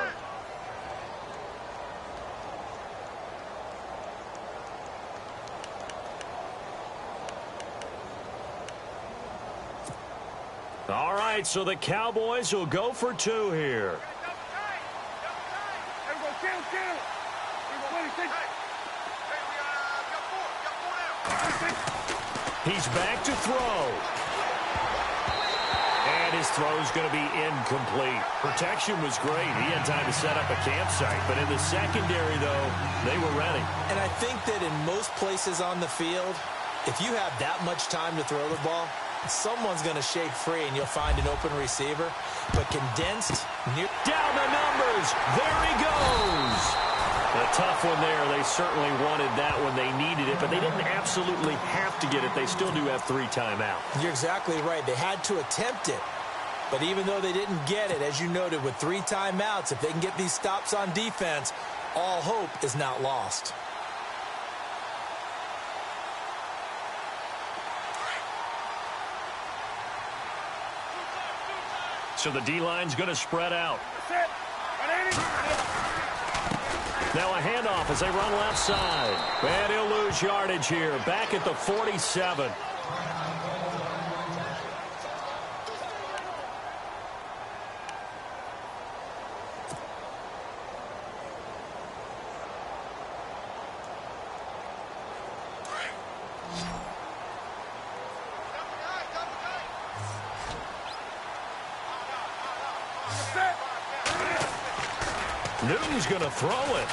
S1: All right, so the Cowboys will go for two here. He's back to throw. And his throw's going to be incomplete. Protection was great. He had time to set up a campsite. But in the secondary, though, they were ready.
S2: And I think that in most places on the field, if you have that much time to throw the ball, someone's going to shake free and you'll find an open receiver. But condensed,
S1: down the numbers. There he goes. A tough one there. They certainly wanted that when they needed it, but they didn't absolutely have to get it. They still do have 3 timeouts.
S2: You're exactly right. They had to attempt it. But even though they didn't get it, as you noted, with 3 timeouts, if they can get these stops on defense, all hope is not lost.
S1: So the D-line's going to spread out. Now a handoff as they run left side. And he'll lose yardage here. Back at the 47. Newton's going to throw it.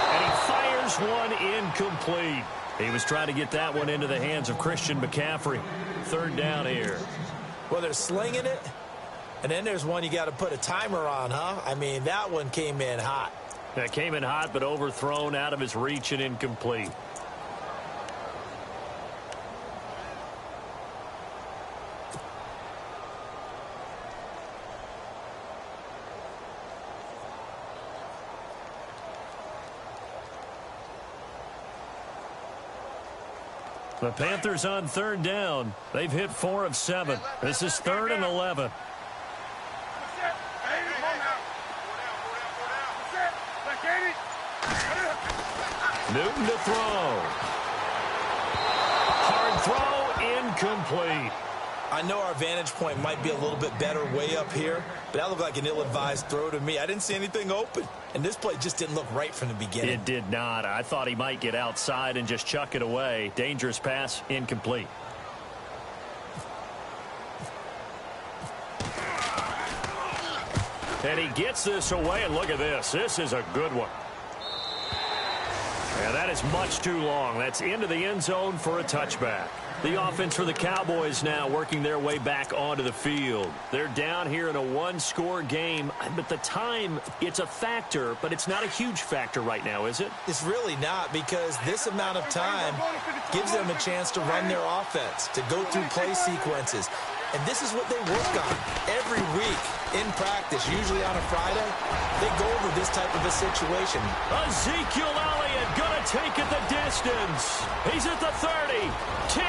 S1: And he fires one incomplete. He was trying to get that one into the hands of Christian McCaffrey. Third down here.
S2: Well, they're slinging it. And then there's one you got to put a timer on, huh? I mean, that one came in hot.
S1: That came in hot, but overthrown out of his reach and incomplete. The Panthers on third down. They've hit 4 of 7. This is 3rd and 11. Newton to throw. Hard throw, incomplete.
S2: I know our vantage point might be a little bit better way up here, but that looked like an ill-advised throw to me. I didn't see anything open, and this play just didn't look right from the beginning.
S1: It did not. I thought he might get outside and just chuck it away. Dangerous pass, incomplete. And he gets this away, and look at this. This is a good one. Yeah, that is much too long. That's into the end zone for a touchback. The offense for the Cowboys now working their way back onto the field. They're down here in a one-score game, but the time, it's a factor, but it's not a huge factor right now, is it?
S2: It's really not, because this amount of time gives them a chance to run their offense, to go through play sequences. And this is what they work on every week in practice, usually on a Friday. They go over this type of a situation.
S1: Ezekiel Elliott going to take it the distance. He's at the 30, 10,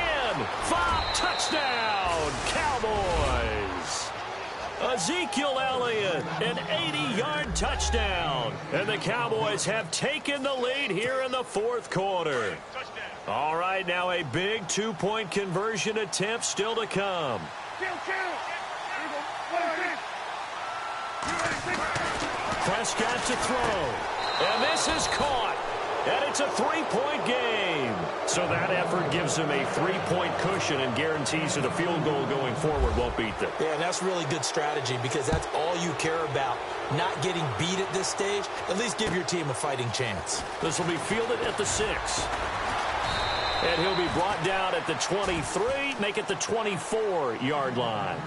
S1: 5, touchdown, Cowboys. Ezekiel Elliott, an 80-yard touchdown. And the Cowboys have taken the lead here in the fourth quarter. All right, now a big two-point conversion attempt still to come. Prescott to throw. And this is caught. And it's a three-point game. So that effort gives him a three-point cushion and guarantees that a field goal going forward won't beat them.
S2: Yeah, and that's really good strategy because that's all you care about. Not getting beat at this stage. At least give your team a fighting chance.
S1: This will be fielded at the 6. And he'll be brought down at the 23, make it the 24-yard line.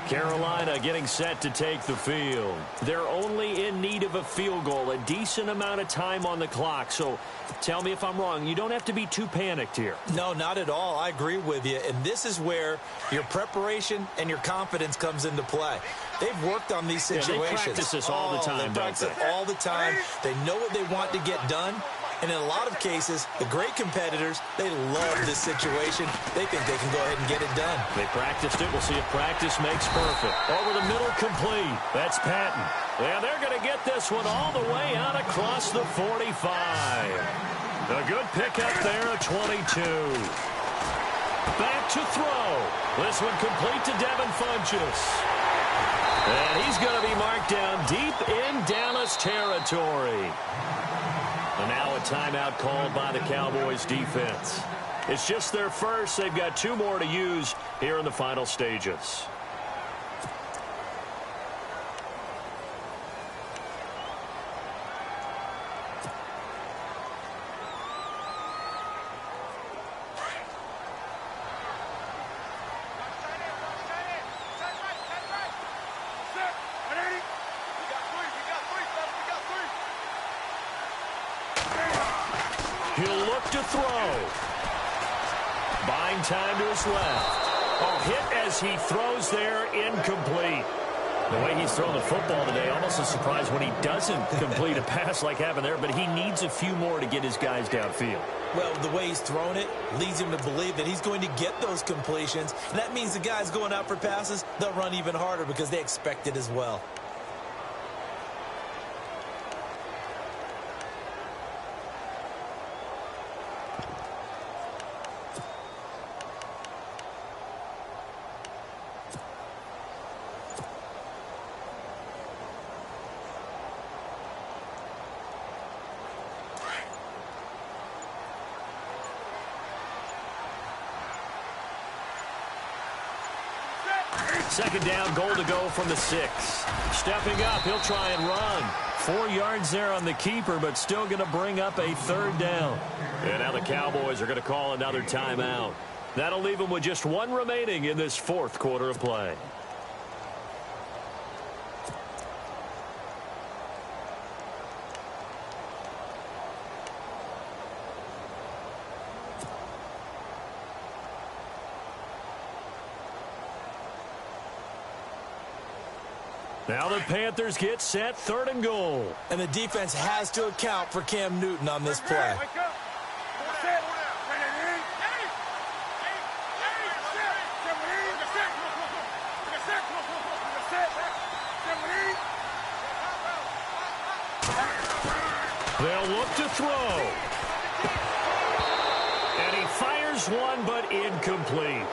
S1: Carolina getting set to take the field. They're only in need of a field goal, a decent amount of time on the clock. So tell me if I'm wrong. You don't have to be too panicked here.
S2: No, not at all. I agree with you. And this is where your preparation and your confidence comes into play. They've worked on these situations.
S1: Yeah, they practice this all the time,
S2: They practice it all the time. They know what they want to get done. And in a lot of cases, the great competitors, they love this situation. They think they can go ahead and get it done.
S1: They practiced it. We'll see if practice makes perfect. Over the middle, complete. That's Patton. And they're going to get this one all the way out across the 45. A good pickup there, a 22. Back to throw. This one complete to Devin Funchess. And he's going to be marked down deep in Dallas territory. And now a timeout called by the Cowboys defense. It's just their first. They've got 2 more to use here in the final stages. He'll look to throw. Buying time to his left. Oh, hit as he throws there, incomplete. The way he's thrown the football today, almost a surprise when he doesn't complete a pass like happened there, but he needs a few more to get his guys downfield.
S2: Well, the way he's thrown it leads him to believe that he's going to get those completions. And that means the guys going out for passes, they'll run even harder because they expect it as well.
S1: Second down, goal to go from the 6. Stepping up, he'll try and run. 4 yards there on the keeper, but still going to bring up a third down. And now the Cowboys are going to call another timeout. That'll leave them with just 1 remaining in this fourth quarter of play. Now the Panthers get set, 3rd and goal.
S2: And the defense has to account for Cam Newton on this play.
S1: They'll look to throw. And he fires one, but incomplete.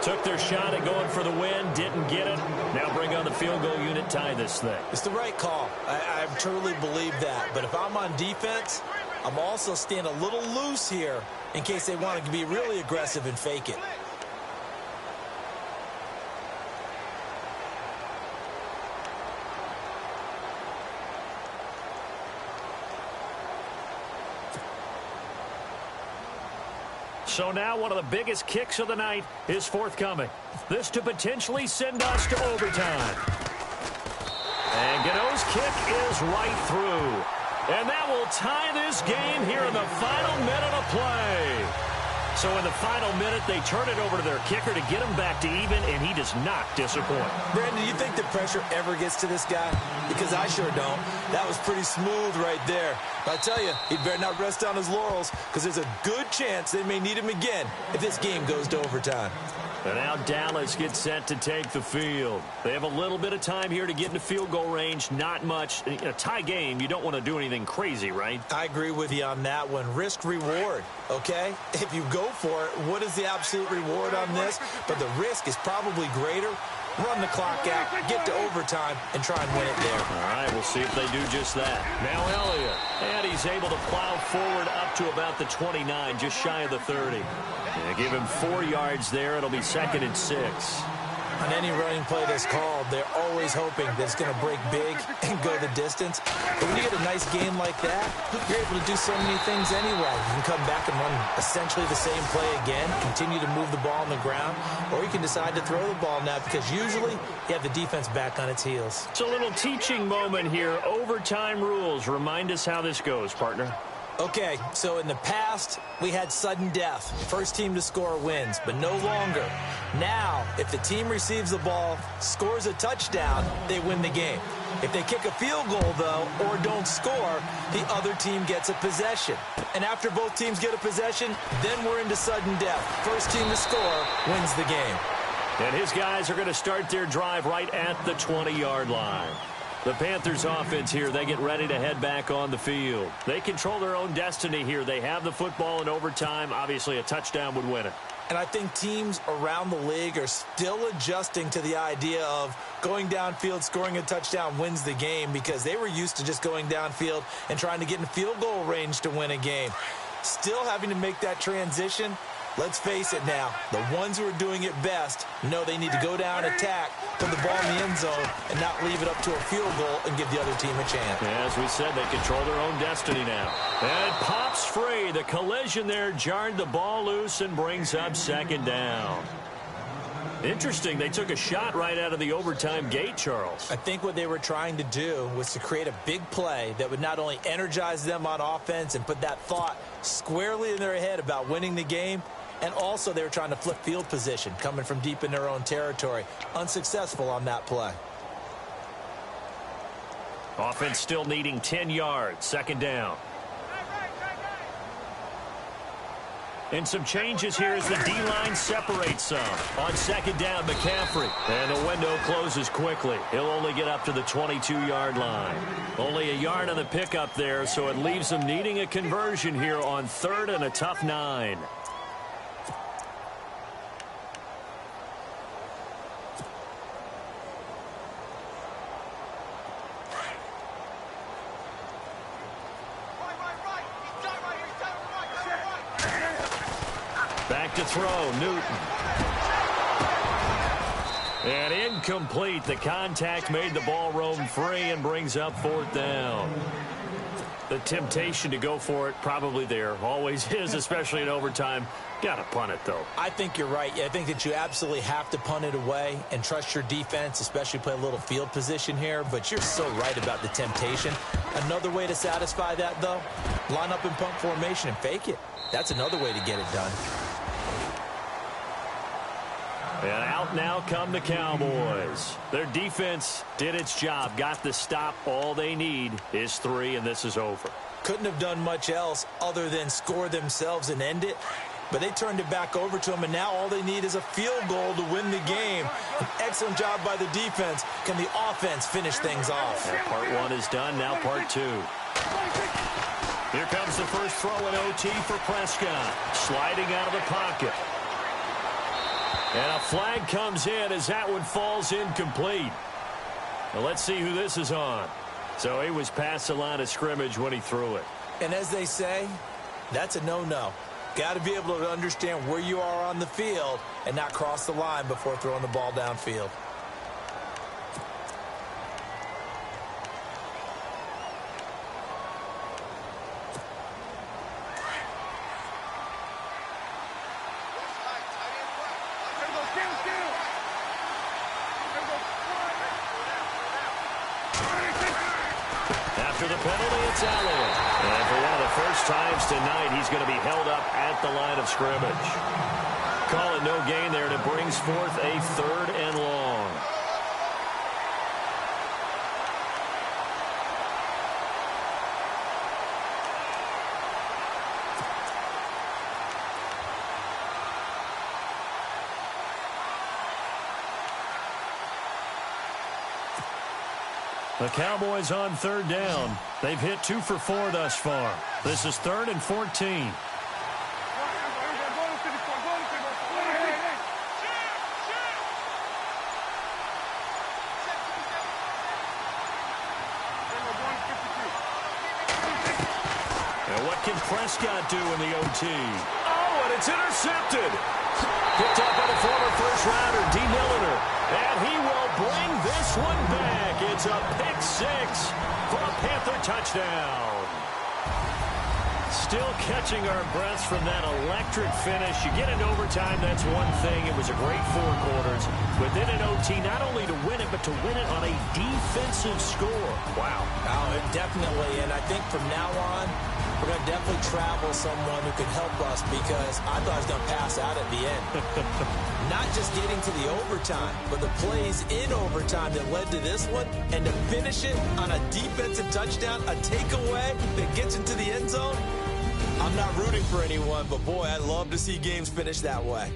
S1: Took their shot at going for the win, didn't get it. Now bring on the field goal unit, tie this thing.
S2: It's the right call. I truly believe that. But if I'm on defense, I'm also staying a little loose here in case they want to be really aggressive and fake it.
S1: So now one of the biggest kicks of the night is forthcoming. This to potentially send us to overtime. And Gano's kick is right through. And that will tie this game here in the final minute of play. So in the final minute, they turn it over to their kicker to get him back to even, and he does not disappoint.
S2: Brandon, do you think the pressure ever gets to this guy? Because I sure don't. That was pretty smooth right there. I tell you, he better not rest on his laurels, because there's a good chance they may need him again if this game goes to overtime.
S1: And now Dallas gets set to take the field. They have a little bit of time here to get into field goal range. Not much. In a tie game, you don't want to do anything crazy, right?
S2: I agree with you on that one. Risk-reward, okay? If you go for it, what is the absolute reward on this? But the risk is probably greater. Run the clock out, get to overtime, and try and win it there.
S1: All right, we'll see if they do just that. Now Elliott, and he's able to plow forward up to about the 29, just shy of the 30. Yeah, give him 4 yards there. It'll be 2nd and 6.
S2: On any running play that's called, they're always hoping that it's going to break big and go the distance. But when you get a nice game like that, you're able to do so many things anyway. You can come back and run essentially the same play again, continue to move the ball on the ground, or you can decide to throw the ball now because usually you have the defense back on its heels.
S1: It's a little teaching moment here. Overtime rules. Remind us how this goes, partner.
S2: Okay, so in the past, we had sudden death. First team to score wins, but no longer. Now, if the team receives the ball, scores a touchdown, they win the game. If they kick a field goal, though, or don't score, the other team gets a possession. And after both teams get a possession, then we're into sudden death. First team to score wins the game.
S1: And his guys are going to start their drive right at the 20-yard line. The Panthers offense here, they get ready to head back on the field. They control their own destiny here. They have the football in overtime. Obviously, a touchdown would win it.
S2: And I think teams around the league are still adjusting to the idea of going downfield, scoring a touchdown wins the game because they were used to just going downfield and trying to get in field goal range to win a game. Still having to make that transition. Let's face it now, the ones who are doing it best know they need to go down, attack, put the ball in the end zone, and not leave it up to a field goal and give the other team a chance.
S1: Yeah, as we said, they control their own destiny now. And it pops free. The collision there jarred the ball loose and brings up 2nd down. Interesting, they took a shot right out of the overtime gate, Charles.
S2: I think what they were trying to do was to create a big play that would not only energize them on offense and put that thought squarely in their head about winning the game, and also they were trying to flip field position, coming from deep in their own territory. Unsuccessful on that play.
S1: Offense still needing 10 yards, 2nd down. And some changes here as the D-line separates some. On 2nd down, McCaffrey. And the window closes quickly. He'll only get up to the 22-yard line. Only a yard on the pickup there, so it leaves them needing a conversion here on 3rd and a tough 9. Back to throw, Newton. And incomplete. The contact made the ball roam free and brings up 4th down. The temptation to go for it probably there. Always is, especially in overtime. Got to punt it, though.
S2: I think you're right. I think that you absolutely have to punt it away and trust your defense, especially play a little field position here. But you're so right about the temptation. Another way to satisfy that, though, line up in punt formation and fake it. That's another way to get it done.
S1: And out now come the Cowboys. Their defense did its job, got the stop. All they need is 3, and this is over.
S2: Couldn't have done much else other than score themselves and end it. But they turned it back over to them, and now all they need is a field goal to win the game. An excellent job by the defense. Can the offense finish things off?
S1: And part 1 is done, now part 2. Here comes the first throw in OT for Prescott. Sliding out of the pocket. And a flag comes in as that one falls incomplete. Well, let's see who this is on. So he was past the line of scrimmage when he threw it.
S2: And as they say, that's a no-no. Got to be able to understand where you are on the field and not cross the line before throwing the ball downfield.
S1: After the penalty, it's Elliott. And for one of the first times tonight, he's going to be held up at the line of scrimmage. Call it no gain there, and it brings forth a 3rd and long. The Cowboys on 3rd down. They've hit 2 for 4 thus far. This is 3rd and 14. And what can Prescott do in the OT? Oh, and it's intercepted. Picked up by the former first-rounder, D. Milliner. And he will bring this one back. It's a pick-6 for a Panther touchdown. Still catching our breaths from that electric finish. You get into overtime, that's one thing. It was a great 4 quarters. But then in OT, not only to win it, but to win it on a defensive score. Wow.
S2: Oh, definitely. And I think from now on, we're going to definitely travel someone who can help us because I thought I was going to pass out at the end. Not just getting to the overtime, but the plays in overtime that led to this one. And to finish it on a defensive touchdown, a takeaway that gets into the end zone. I'm not rooting for anyone, but boy, I'd love to see games finish that way.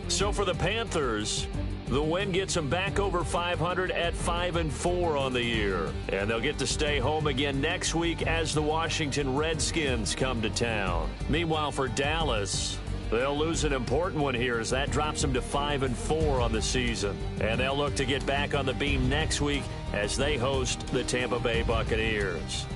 S1: So for the Panthers, the win gets them back over 500 at 5-4 on the year. And they'll get to stay home again next week as the Washington Redskins come to town. Meanwhile, for Dallas, they'll lose an important one here as that drops them to 5-4 on the season. And they'll look to get back on the beam next week as they host the Tampa Bay Buccaneers.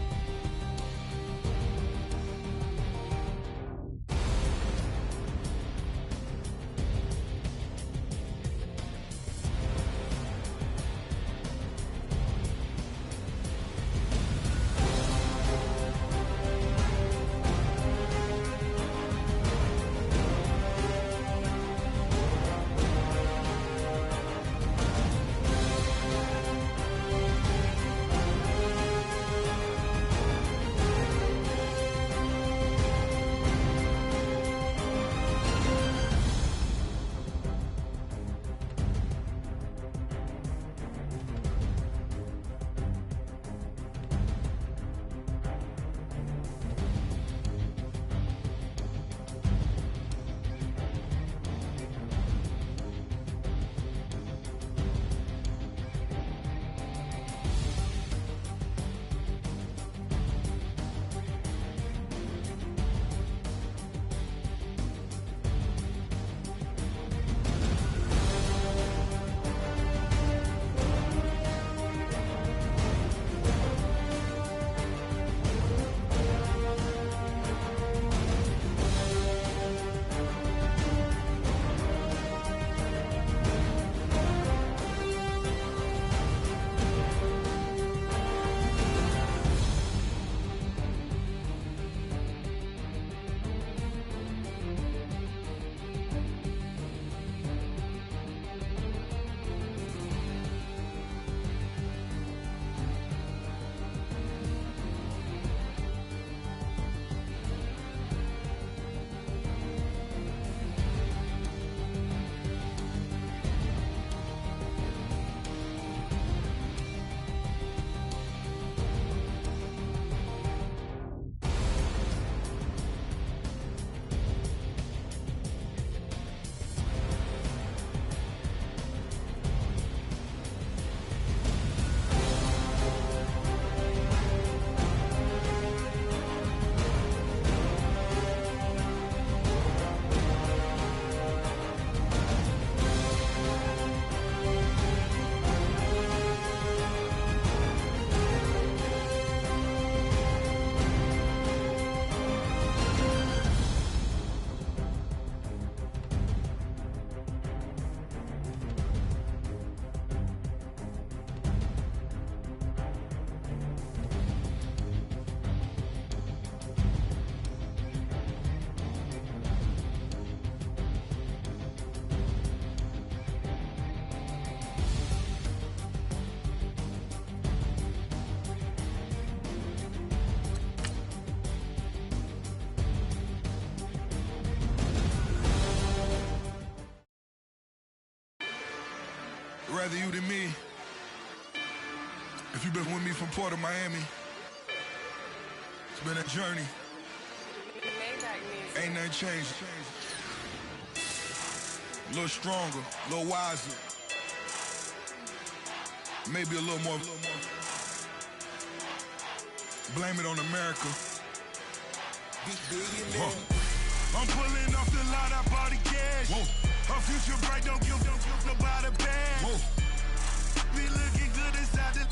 S4: rather you than me. If you've been with me from Port of Miami, it's been a journey. Ain't nothing changed. A little stronger, a little wiser. Maybe a little more. Blame it on America. I'm pulling off the lot, I bought the cash. Her future bright, don't give nobody bad. Be looking good inside the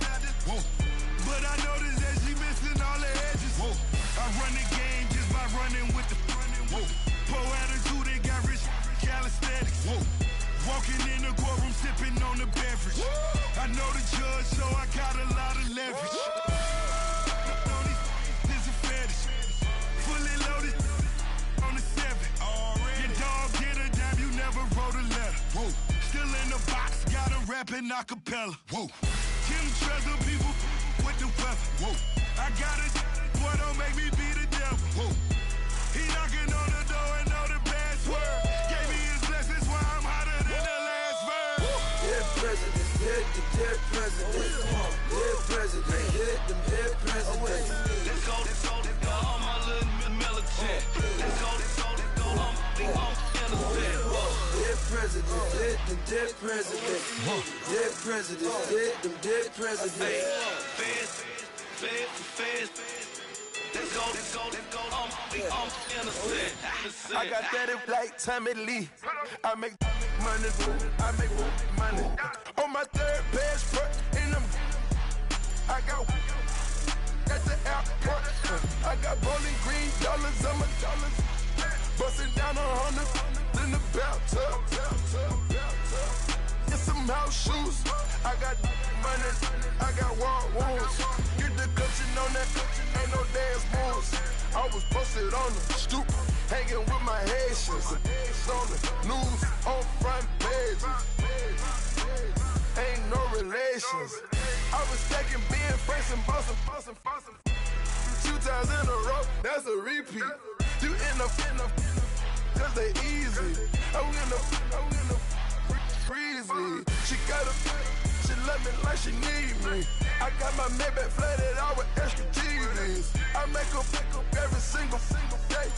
S4: but I noticed that she missing all the edges. I run the game just by running with the poor attitude, they got rich calisthenics. Walking in the courtroom, sipping on the beverage. I know the judge, so I got a lot of leverage. This is a fetish. Fully loaded on the 7. Your dog get a dime, you never wrote a letter. Still in the box, got him rapping acapella. Kim Treasure, people with the weather. I got it, boy, don't make me be the devil. He knocking on the door and know the password. Gave me his blessings while I'm hotter than the last verse.
S5: Dead presidents, dead presidents. Dead presidents, dead presidents.
S6: Let's go, all my little militant. Let's go, I'm innocent.
S5: Dead presidents, dead presidents. Dead presidents, dead presidents.
S6: Feds. Let's go, I'm innocent.
S5: I got that in like Tommy Lee. I make money. On my third passport, and I got at the airport. I got bowling green dollars on my dollars. Busting down 100 in the bathtub. Get some house shoes. I got money. I got war wounds. Get the coaching on that. Ain't no dance moves. I was posted on the stoop, hanging with my Haitians. On the news, on front pages. Ain't no relations. I was stacking being fresh and bustin'. 2 times in a row, that's a repeat. You end up, cause they easy. I'm in the breezy. She love me like she need me. I got my Maybach flooded out with extra G's. I make up every single day.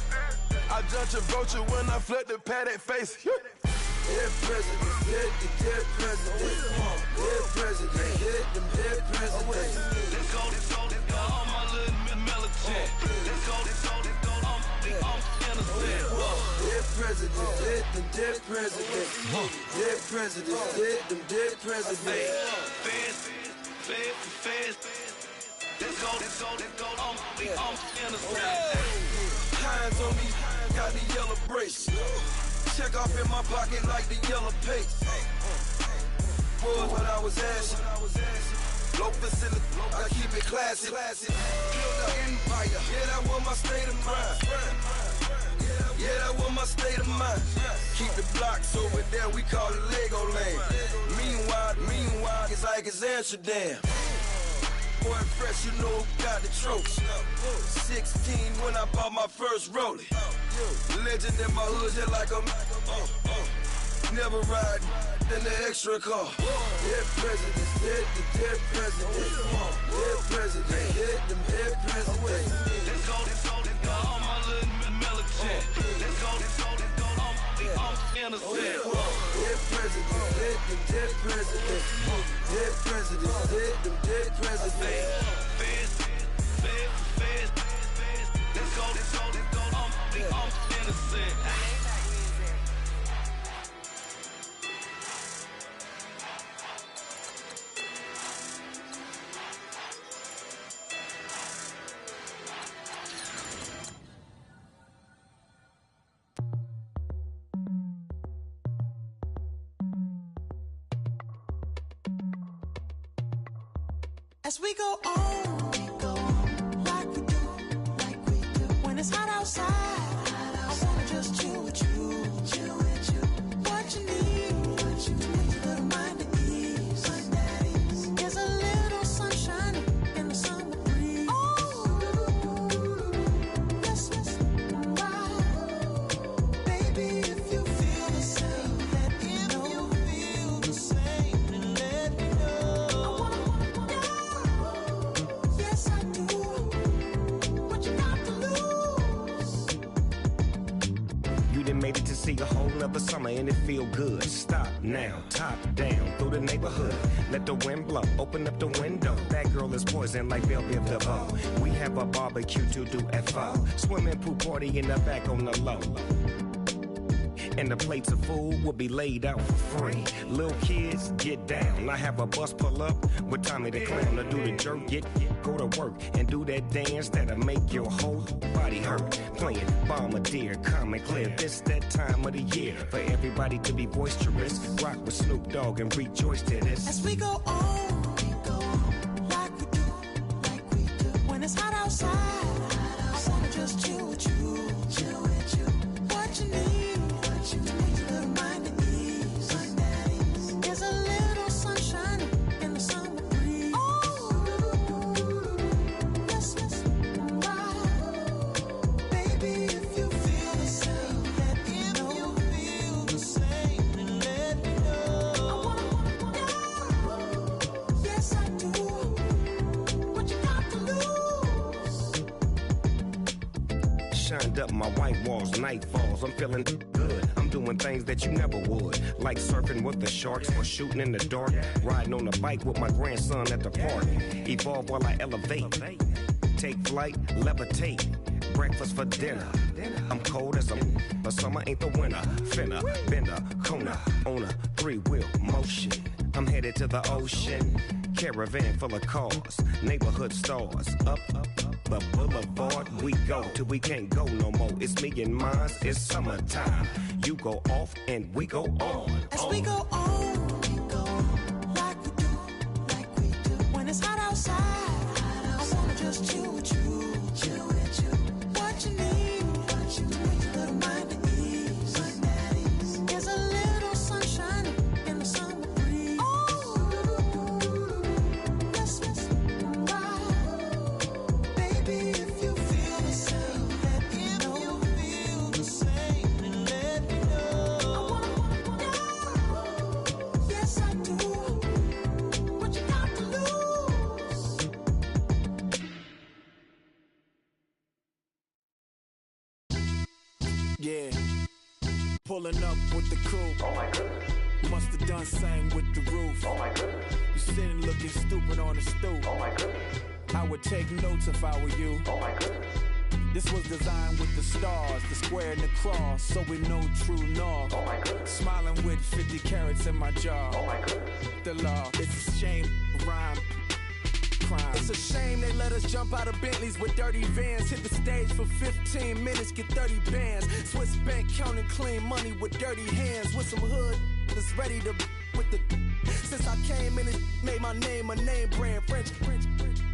S5: I judge a vulture when I flip the paddock face. Dead presidents, dead presidents. Dead presidents, dead presidents.
S6: Let's go, all my little militant. Let's go, I'm innocent.
S5: Dead presidents, dead presidents. Dead presidents, dead presidents.
S6: Feds. Let's go, I'm innocent.
S5: Hands on me, got the yellow brace. Check off in my pocket like the yellow paste. Was what I was asking. Low facility, I keep it classy. Build an empire, yeah, that was my state of mind. Yeah, that was my state of mind. Keep the blocks over there, we call it Lego land. Meanwhile, it's like it's Amsterdam. Boy, fresh, you know who got the tropes. 16 when I bought my first rollie. Legend in my hood, just like a never ride in the extra car. Dead presidents, dead presidents. Dead presidents, dead presidents.
S6: Let's go, all my little militant. Let's go, I'm innocent.
S5: Dead presidents, dead presidents. Dead presidents, dead presidents.
S6: Feds. Let's go, I'm innocent.
S7: As we go on, like we do. When it's hot outside, I wanna just chill with you. What you need, a little mind at ease. There's a little sunshine in the summer breeze. Oh, let's ride. Baby, if you feel the same, let me know.
S8: See a whole nother summer and it feel good. Stop now, top down through the neighborhood. Let the wind blow, open up the window. That girl is poison like Belle Biv DeVoe. We have a barbecue to do FO. Swimming pool party in the back on the low. And the plates of food will be laid out for free. Little kids, get down. I have a bus pull up with Tommy the Clown to do the jerk. Go to work and do that dance that'll make your whole body hurt. Playing Bombardier, calm and clear. This that time of the year for everybody to be boisterous. Rock with Snoop Dogg and rejoice to this.
S7: As we go on like we do. When it's hot outside, I wanna just chill with you. What you need. There's a little sunshine in the summer breeze. Yes, baby, if you feel the same, let me know. I wanna yes, I do. What you got to lose?
S8: Shined up my white walls, night falls. I'm feeling good. I'm doing things that you never would, like surfing with the sharks or shooting in the dark, riding on a bike with my grandson at the park. Evolve while I elevate, take flight, levitate, breakfast for dinner. I'm cold as but summer ain't the winter. Finna, bender, Kona, on a 3-wheel motion. I'm headed to the ocean, caravan full of cars, neighborhood stars, up the boulevard we go till we can't go no more. It's me and mine, it's summertime. You go off and we go on.
S7: As we go on like we do. When it's hot outside, I wanna just chill with you. What you need, a little mind at ease. There's a little sunshine in the summer breeze. Yes, baby, if you feel the same, let me know. Yes, I do. What you got to lose?
S9: Yeah, pulling up with the crew. Oh my goodness. Must have done same with the roof. Oh my goodness. You sitting looking stupid on the stoop. Oh my goodness. I would take notes if I were you. Oh my goodness. This was designed with the stars, the square and the cross, so we know true north. Oh my goodness. Smiling with 50 carats in my jaw. Oh my goodness. The law, it's a shame, rhyme. Crime. It's a shame they let us jump out of Bentleys with dirty vans. Hit the stage for 15 minutes, get 30 bands. Swiss bank counting clean money with dirty hands. With some hood that's ready to with the. Since I came in, it made my name a name brand. French.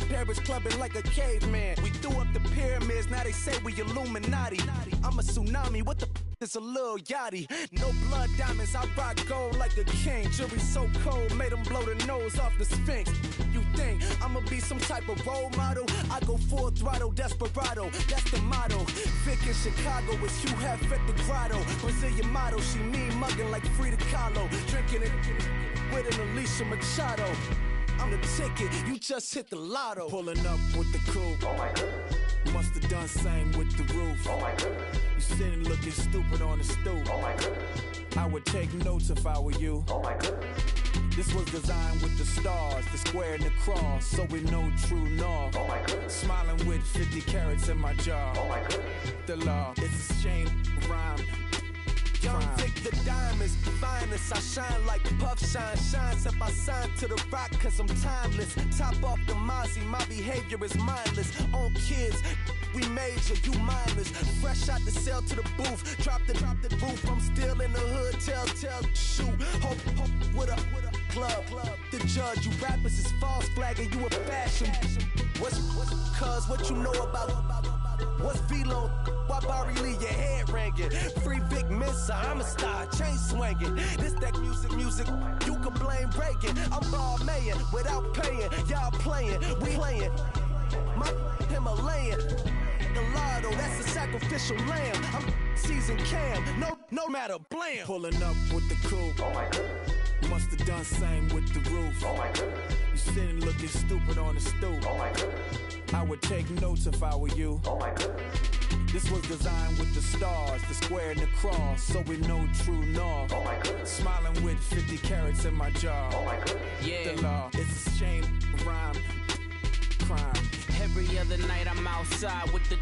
S9: Paris clubbing like a caveman. We threw up the pyramids, now they say we Illuminati. I'm a tsunami, what the it's a little yachty. No blood diamonds, I rock gold like a king. Jury so cold, made them blow the nose off the Sphinx. You think I'ma be some type of role model? I go full throttle, desperado, that's the motto. Vic in Chicago is Hugh Hef at the grotto. Brazilian model, she mean mugging like Frida Kahlo. Drinking it with an Alicia Machado. I'm the ticket, you just hit the lotto. Pulling up with the crew. Oh my goodness. Must have done same with the roof. Oh my goodness. You sitting looking stupid on the stoop. Oh my goodness. I would take notes if I were you. Oh my goodness. This was designed with the stars, the square and the cross, so we know true north. Oh my goodness. Smiling with 50 carats in my jaw. Oh my goodness. The law, it's a shame, rhyme. Young Vic the diamonds, finest. I shine like Puff Shine shines if I sign to the rock, cause I'm timeless. Top off the Mozzie, my behavior is mindless. On kids, we major, you mindless. Fresh out the cell to the booth, drop the roof. I'm still in the hood, tell, shoot. Hope with a club. The judge, you rappers is false flagging, you a fashion. What's cuz, what you know about? What's Velo? Why Barry Lee, your head ringing? Free Vic Mensa, I'm a star, chain swinging. This that music, you can blame Reagan. I'm ball mayin' without paying. Y'all playing, we playing. My Himalayan. The lotto, that's a sacrificial lamb. I'm season cam, no matter, blam. Pulling up with the crew. Oh my goodness. Must have done same with the roof. Oh my goodness. You sitting looking stupid on the stoop.
S6: Oh my goodness.
S9: I would take notes if I were you.
S6: Oh my goodness.
S9: This was designed with the stars, the square and the cross, so we know true north.
S6: Oh my goodness.
S9: Smiling with 50 carats in my jaw.
S6: Oh my goodness.
S10: Yeah.
S9: The law, it's a shame, rhyme, crime.
S10: Every other night I'm outside with the.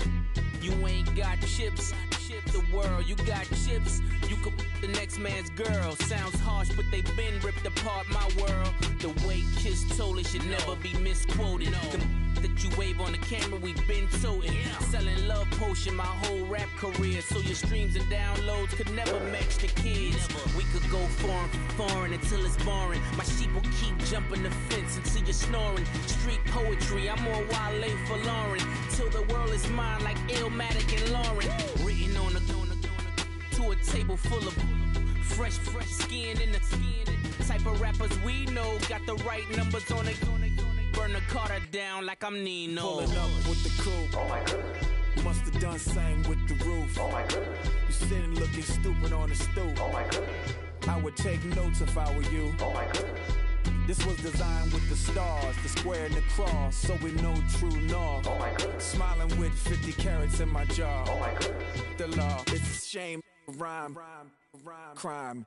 S10: You ain't got chips. The world, you got chips. You could the next man's girl. Sounds harsh, but they been ripped apart my world. The way Kiss told it should never be misquoted. The that you wave on the camera, we been toting. Selling love potion my whole rap career. So your streams and downloads could never match the kids. We could go foreign until it's boring. My sheep will keep jumping the fence until you're snoring. Street poetry, I'm more Wale for Lauren. Till the world is mine like Illmatic and Lauren. Written on to a table full of fresh skin in the type of rappers we know. Got the right numbers on it. Burn the Carter down like I'm Nino.
S9: Pulling up with the crew.
S6: Oh my goodness.
S9: Must have done same with the roof.
S6: Oh my goodness.
S9: You sitting looking stupid on the stoop.
S6: Oh my goodness.
S9: I would take notes if I were you.
S6: Oh my goodness.
S9: This was designed with the stars, the square and the cross, so we know true north.
S6: Oh my goodness.
S9: Smiling with 50 carats in my jaw.
S6: Oh my goodness.
S9: The law, it's a shame, rhyme, crime.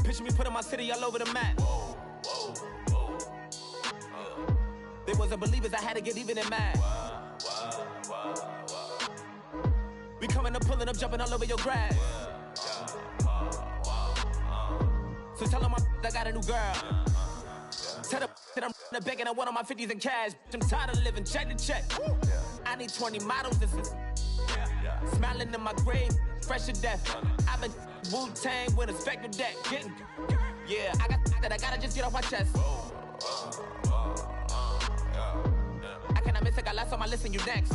S10: Picture me putting my city all over the map. They wasn't believers, I had to get even and mad. We coming up, pulling up, jumping all over your grass. So tell them I got a new girl. Tell them that I'm begging, I want on my 50s in cash. I'm tired of living check to check. I need 20 models, this is smiling in my grave, fresh to death. I've been Wu-Tang with a spectral deck. Getting, yeah, I got that, I gotta just get off my chest. I cannot miss it, got last on my list and you next.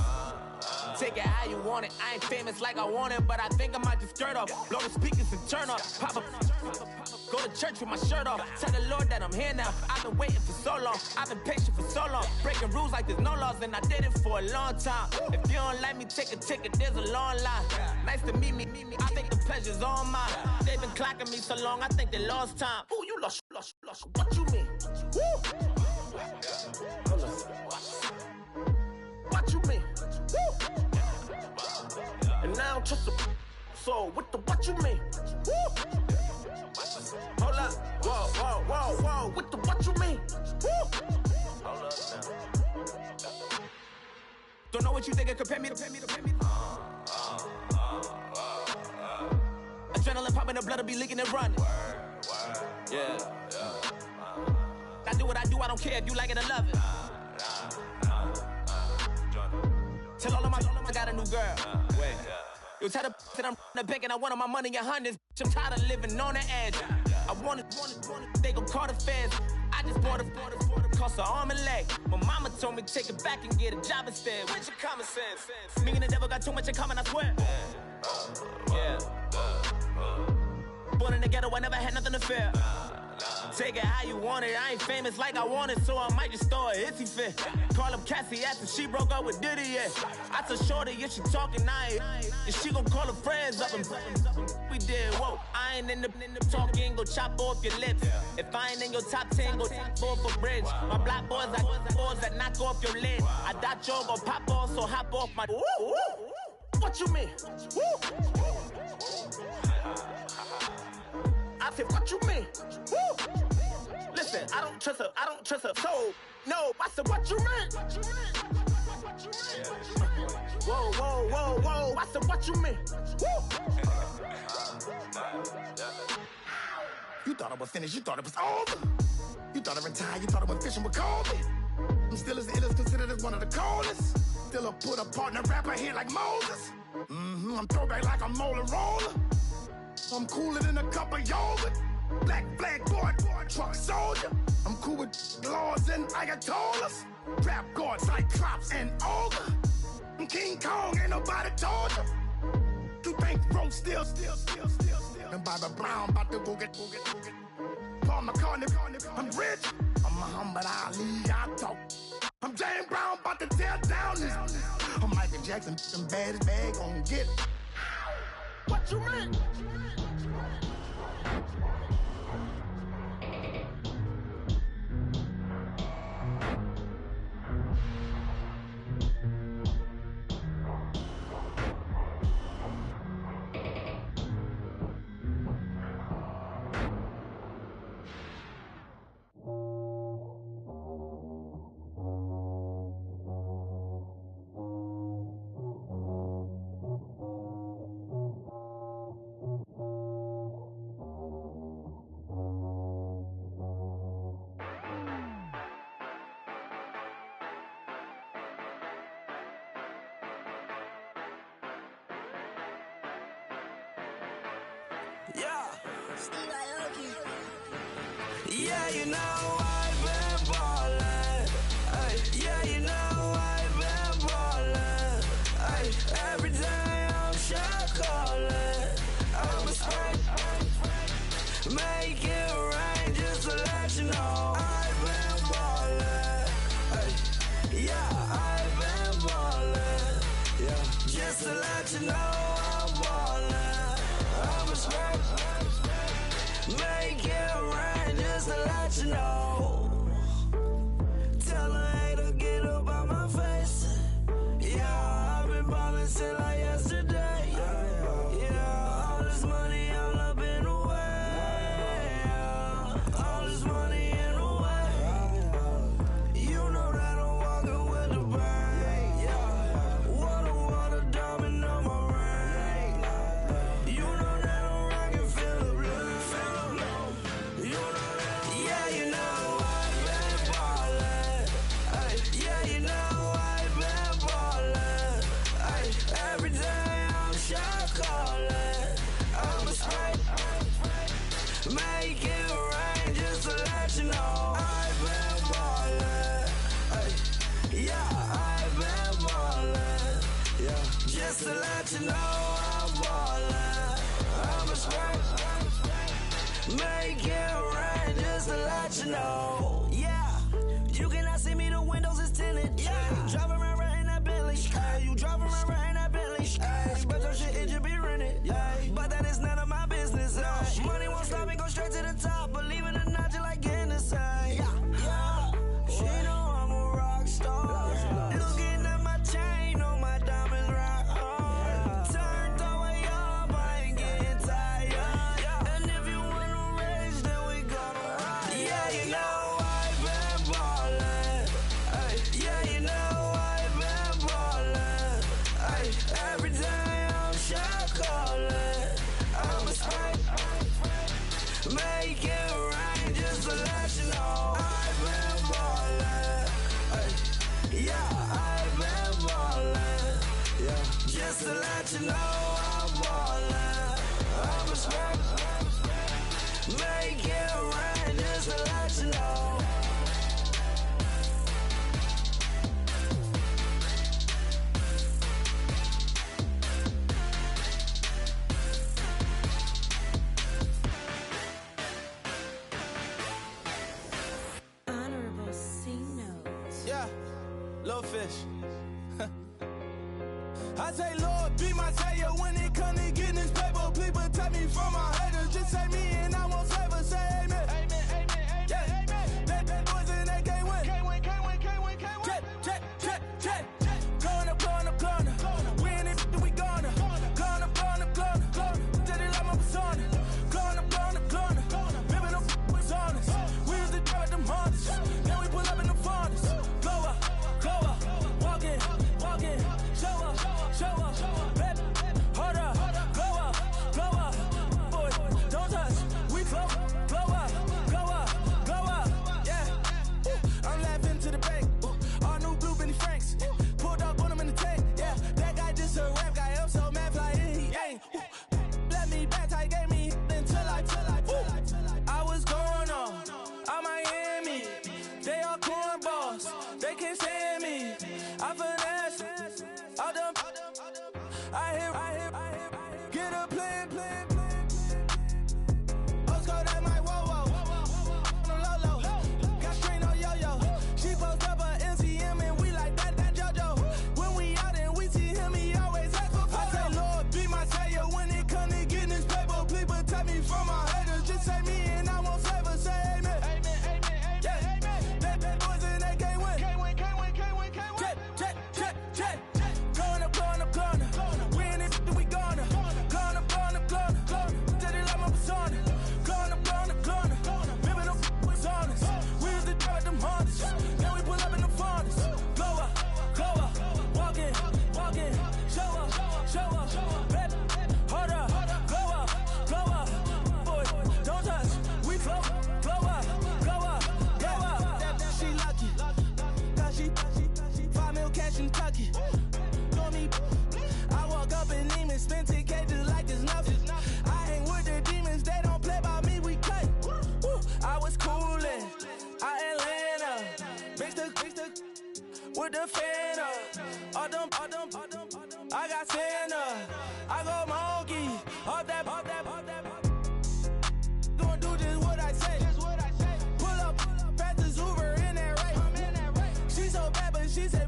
S10: Take it how you want it, I ain't famous like I want it, but I think I might just skirt off. Blow the speakers and turn up, pop up. Go to church with my shirt off. Tell the Lord that I'm here now. I've been waiting for so long. I've been patient for so long. Breaking rules like there's no laws, and I did it for a long time. If you don't like me, take a ticket. There's a long line. Nice to meet me. I think the pleasure's all mine. They've been clocking me so long. I think they lost time. Ooh, you lost. What you mean? Woo! What you mean? Woo! And now I'm just a so what you mean? Woo! Hold up, whoa, with the what you mean? Woo! Hold up now. Don't know what you think it compare me to. Adrenaline popping, the blood will be leaking and running. Yeah. I do what I do, I don't care if you like it or love it. Tell all of my I got a new girl. Wait. You tell the that I'm the bank and I want all my money in hundreds. I'm tired of living on the edge. I want it, they gon' call the feds. I just bought a cost an arm and leg. My mama told me take it back and get a job instead. Where's your common sense? Me and the devil got too much in common, I swear. Yeah. Born in the ghetto, I never had nothing to fear. Take it how you want it, I ain't famous like I want it, so I might just throw a hissy fit. Call up Cassie after she broke up with Diddy, yeah. I told Shorty if she talking, I ain't. And she gon' call her friends up and we did, whoa. I ain't in the talking, go chop off your lips. If I ain't in your top 10, go off a bridge. My black boys like boys that knock off your lid. I thought you gon' pop off, so hop off my. What you mean? I said, what you mean? Woo! Listen, I don't trust her. So, no, I said, what you mean? Whoa, I said, what you mean? Woo!
S11: You thought I was finished, you thought it was over. You thought I retired, you thought I was fishing with Kobe. I'm still as ill as considered as one of the coldest. Still a put a partner rapper here like Moses. I'm throwback like a molar roller. I'm cooler than a cup of yogurt. Black flag boy, truck soldier. I'm cool with laws and Ayatollahs. Rap god, Cyclops and Ogre. I'm King Kong, ain't nobody told you. You think Rose still. And Bobby Brown about to go get. Paul McCartney, I'm rich. I'm Muhammad Ali, I talk. I'm James Brown, about to tear down this. I'm Michael Jackson, them baddest bag gon' get it. What you mean?
S6: Yeah, you know I've been ballin'. Ay, yeah, you know I've been ballin'. Ay, every day I'm shot callin'. I'm a spray, make it rain just to let you know I've been ballin'. Ay, yeah, I've been ballin'. Yeah, just to let you know I'm ballin'. I'm a spray, make it rain just to let you know. Tell a hater get up on my face. Yeah, I've been ballin' since like yesterday. Yeah, all this money all up in the way. All this money in the way. You know that I'm walking with the bank. Yeah, water diamond on my ring. You know that I'm rockin' feel the blue. You know that, yeah, you know I've been ballin'. Ay, yeah, you know I've been ballin'. Ay, every day I'm shot callin'. I'm a spray, make it rain just to let you know I've been ballin'. Ay, yeah, I've been ballin'. Yeah, just to let you know I'm ballin'. I'm a spray, make it rain just to let you know. Yeah, you cannot see me, the windows is tinted. Yeah, driving around right in that Bentley. Ay, you driving around right in that Bentley. Ay, but your shit, it should be rented. Ay, but that is none of my business. Ay, money won't stop me, go straight to the top. Believe it or not, just like Guinness. Ay, yeah, she know I'm a rock star. Looking at my chain, on my diamonds rock hard. Turned the way up, I ain't getting tired. And if you wanna race, then we gonna ride. Yeah, you know I've been ballin'. Ay, yeah, you know I've been ballin'. Ay, every day I'm shot callin'. I'm a spray, make it rain just to let you know I've been ballin'. Ay, yeah, I've been ballin'. Yeah, just to let you know I'm ballin'. I'm a spray, make it rain just to let you know.
S7: Honorable C notes.
S9: Yeah, little fish. I say, Lord, be my savior when it come to getting this paper. Please protect me from my haters. Just say me and I won't favor. Say amen. Amen, amen, amen, yeah. Amen. That boys and they can't win. Can't win, can't win, can't win, can't win. Jet. Going up. We in it, we gonna. Gonna. Did it like my persona. Gonna. Living up was honest. We was the dirt, them hunters. Then we pull up in the furnace. Glow up. Walk in. Show up. Baby, hold up. Glow up. Boy, don't touch. We glow up. Yeah. Ooh, I'm laughing to the bank. Ooh, all new blue Benny Franks. Pulled up on him in the tank. Yeah, that guy just a rap guy. I'm so mad, fly in, he ain't. Ooh, let me back, tight, gave me until I. Ooh, I was going on Miami. They all cornballs. They can't stand me. I finesse. All them. I hear. Get a plan. Oscar, that might whoa. No low. Got screen on yo-yo. She post up her MCM and we like that JoJo. When we out and we
S6: spend 10K just like it's nothing. I hang with the demons, they don't play by me, we cut. Woo. I was coolin', Atlanta, mixed the with the fan up. All them, I got Santa, I go monkey, all that. Gonna do just what I say. Pull up, pass the Uber in that race. She so bad, but she said.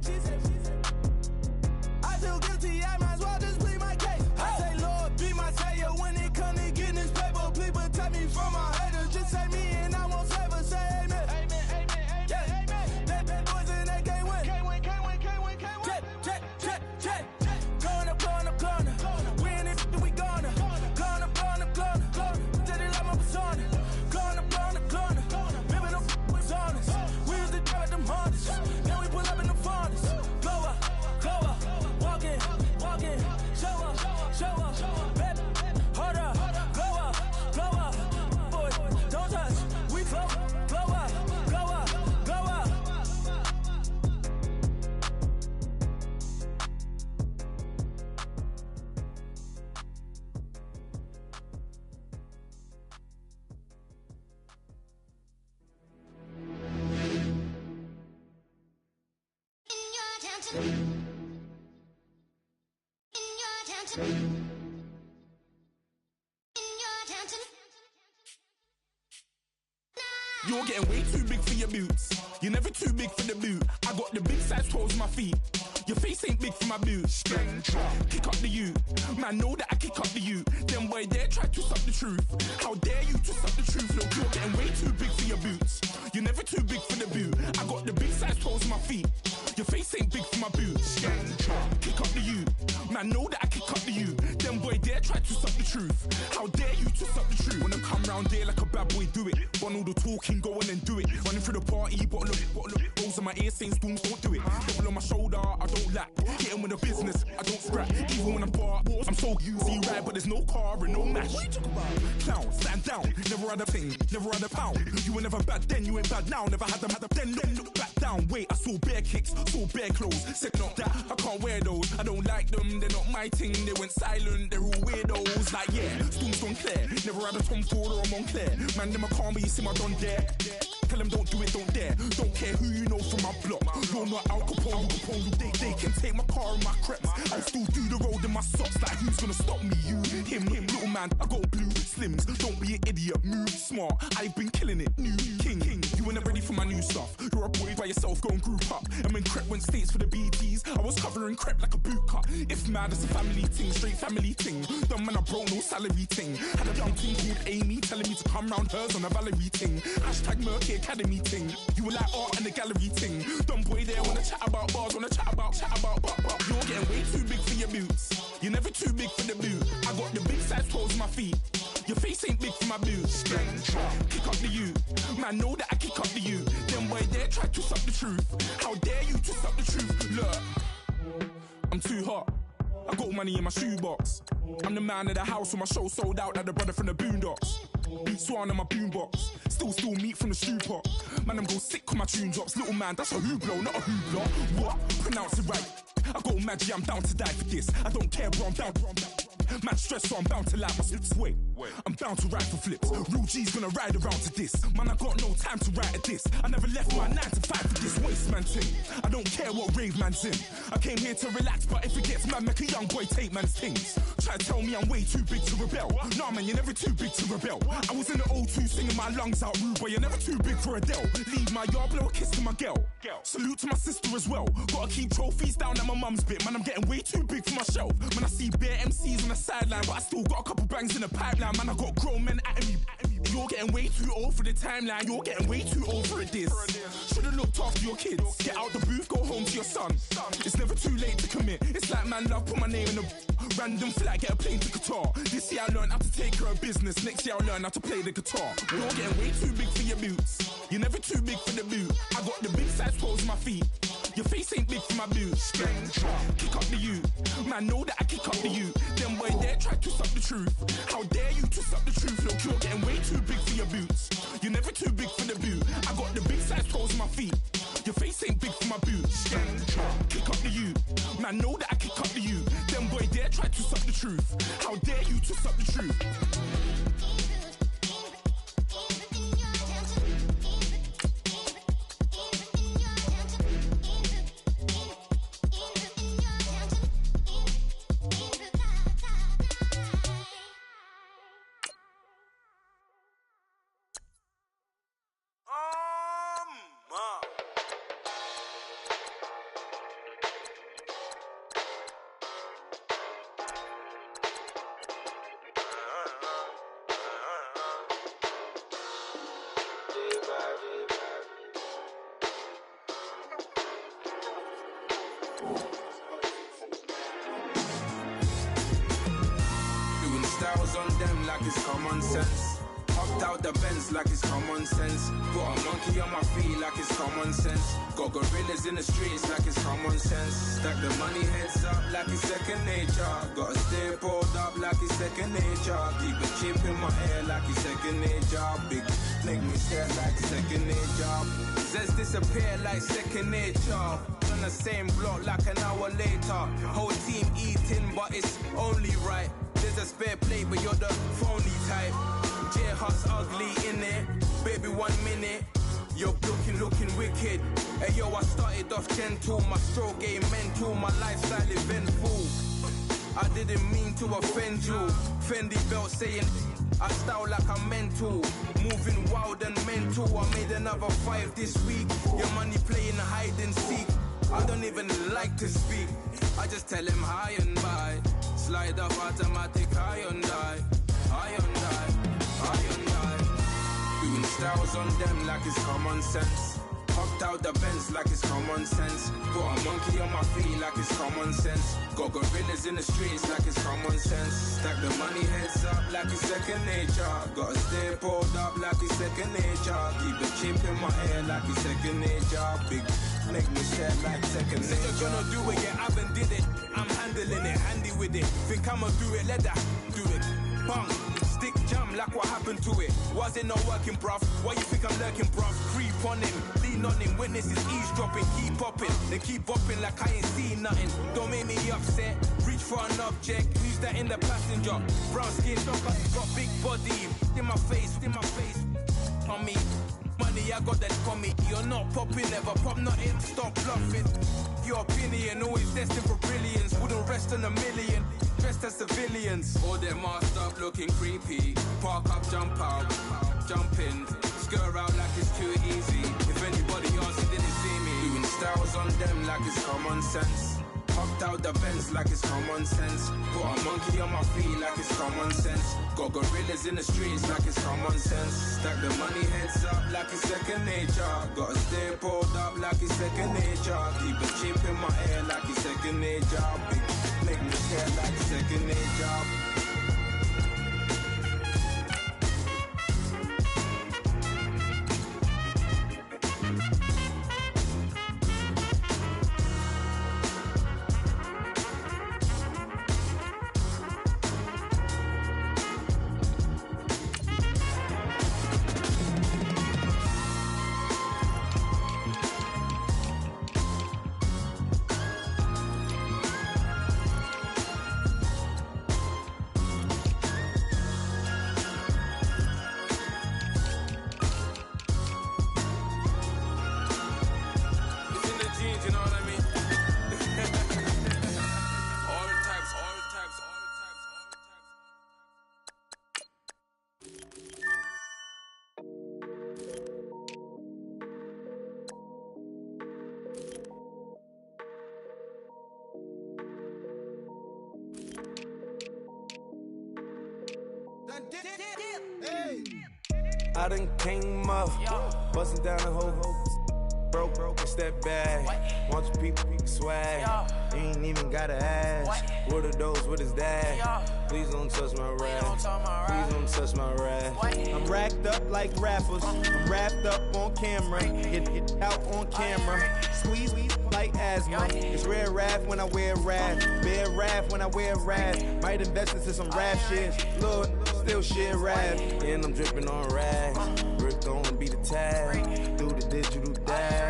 S6: I feel guilty, I might as well just plead my case. I say, Lord, be my savior when it come to getting this paper. Please protect me from my haters. Just say me and I won't save her. Say amen. Yeah. That boys and they can't win. Check. Going up. We in it, we gonna. Going up. Did it like my persona. Going up. Remember no was honest. We used to drive them Hondas. Now we pull up in the Fondas. Glow up. Walking. Show up. Baby, hold up. Glow up. Boy, don't touch. We flow up.
S12: You're getting way too big for your boots. You're never too big for the boot. I got the big size toes on my feet. Your face ain't big for my boots. Kick up the you. Man, know that I kick up the you. Them boy there try to stop the truth. How dare you to stop the truth? Look, you're getting way too big for your boots. You're never too big for the boot. I got the big size toes on my feet. Your face ain't big for my boots. Kick up the you. Man, know that I kick up the you. Them boy there try to stop the truth. How dare you to stop the truth? When I come round there like a bad boy, do it. Want all the talking, go on and do it. Running through the party, bottle up. Rolls on my ear saying spoons, don't do it. Double on my shoulder, I don't lack. Hitting with the business, I don't scrap. Even when I'm bar, I'm so easy right, but there's no car and no match. What you talk about? Clown, stand down. Never had a thing, never had a pound. You were never bad then, you ain't bad now. Never had them, then look back down. Wait, I saw bare kicks, saw bare clothes. Said not that, I can't wear those. I don't like them, they're not my thing. They went silent, they're all weirdos. Like yeah, Storms don't clear. Never had a Tom Ford or a Montclair. Man, them a calm, but you see my don dare. Tell them don't do it, don't dare. Don't care who you know from my block. You're not Al Capone. They can take my car and my creps. I'll still do the road in my socks. Like who's gonna stop me? You, him, little man. I got blue slims. Don't be an idiot. Move smart. I've been killing it. New king. You were not ready for my new stuff. You're a boy by yourself. Go and group up. And when Crep went states for the BTs, I was covering Crep like a boot cut. If mad, it's a family thing. Straight family thing. Dumb man, I broke no salary thing. Had a young thing called Amy telling me to come round hers on a Valerie thing. Hashtag Murky Academy thing. You were like art and the gallery thing. Dumb boy there wanna chat about bars, wanna chat about. You're getting way too big for your boots. You're never too big for the boot. I got the big size toes on my feet. Your face ain't big for my boots. Kick up the you. Man, know that I kick up the you. Them boy there try to stop the truth. How dare you to stop the truth? Look, I'm too hot. I got money in my shoebox. I'm the man of the house when my show sold out like the brother from the Boondocks. Beat Swan in my boombox. Still meat from the stew pot. Man, I'm go sick when my tune drops. Little man, that's a hooplo, not a hoopla. What? Pronounce it right. I got magic, I'm down to die for this. I don't care, bro, I'm down. Man stressed, so I'm bound to like my slips. Wait, I'm bound to ride for flips. Real G's gonna ride around to this. Man, I got no time to write at this. I never left my 9 to 5 for this waste man thing. I don't care what rave man's in. I came here to relax, but if it gets mad, make a young boy take man's things. Try to tell me I'm way too big to rebel. Nah, man, you're never too big to rebel. I was in the O2 singing my lungs out rude, but you're never too big for Adele. Leave my yard, blow a kiss to my girl. Salute to my sister as well. Gotta keep trophies down at my mum's bit. Man, I'm getting way too big for my shelf. Man, I see bare MCs on the sideline, but I still got a couple bangs in the pipeline. Man, I got grown men at me. You're getting way too old for the timeline. You're getting way too old for a diss. Should've looked after your kids. Get out the booth, go home to your son. It's never too late to commit. It's like man love, put my name in a random flat, get a plane to Qatar. This year I learned how to take care of business. Next year I'll learn how to play the guitar. You're getting way too big for your boots. You're never too big for the boot. I got the big size toes on my feet. Your face ain't big for my boots. Kick up the you. Man, know that I kick up the you. Them boy there try to stop the truth. How dare you to stop the truth? Look, you're getting way too big for your boots. You're never too big for the boot. I got the big size toes on my feet. Your face ain't big for my boots. Kick up the you. Man, know that I kick up the you. Them boy there try to stop the truth. truth. How dare you twist up the truth?
S13: Styles on them like it's common sense. Hopped out the Benz like it's common sense. Got a monkey on my feet like it's common sense. Got gorillas in the streets like it's common sense. Stack the money heads up like it's second nature. Gotta stay pulled up like it's second nature. Keep a chip in my ear like it's second nature. Big make me stare like second nature. Says disappear like second nature. On the same block like an hour later. Whole team eating but it's only right. There's a spare plate, but you're the phony type. J-Hut's ugly in it. Baby, 1 minute. You're looking wicked. Hey, yo, I started off gentle. My stroke game mental. My lifestyle eventful. I didn't mean to offend you. Fendi belt saying I style like I'm mental. Moving wild and mental. I made another 5 this week. Your money playing hide and seek. I don't even like to speak. I just tell him hi and bye. Slide up automatic, high on die. Doing styles on them like it's common sense. Hopped out the Benz like it's common sense. Got a monkey on my feet like it's common sense. Got gorillas in the streets like it's common sense. Stack the money heads up like it's second nature. Gotta stay pulled up like it's second nature. Keep a chip in my ear like it's second nature. Big make me stare like second nature. Said you're gonna do it, yeah, I haven't did it. I'm handling it, handy with it. Think I'ma do it, let that do it. Bang, stick jam like what happened to it. Was it not working, bruv? Why you think I'm lurking, bruv? Creep on him, lean on him. Witnesses eavesdropping, keep popping. They keep bopping like I ain't seen nothing. Don't make me upset. Reach for an object. Who's that in the passenger? Brown skin, got big body. In my face, on me. Money, I got that for me. You're not popping, never pop nothing. Stop bluffing. Your opinion, always destined for brilliance. Wouldn't rest on a million. Dressed as civilians. All them masked up looking creepy. Park up, jump out, jump in. Skirt out like it's too easy. If anybody else didn't see me. Doing styles on them like it's common sense. Hopped out the Benz like it's common sense. Got a monkey on my feet like it's common sense. Got gorillas in the streets like it's common sense. Stack the money heads up like it's second nature. Gotta stay pulled up like it's second nature. Keep a chip in my ear like it's second nature. Big make me stare like second nature.
S14: I done came up, bustin' down the whole broke, it's that bad. Want your people swag, you ain't even gotta ask. What are those, what is that? Please don't touch my rap, please don't touch my rap.
S15: I'm racked up like rappers, I'm wrapped up on camera, hit out on camera, squeeze like asthma. It's rare wrath when I wear wrath, bare wrath when I wear wrath. Might invest into some rap shit, Lord, still shit rap.
S14: And I'm dripping on rags, Rick gon' be the tag, do the digital dash.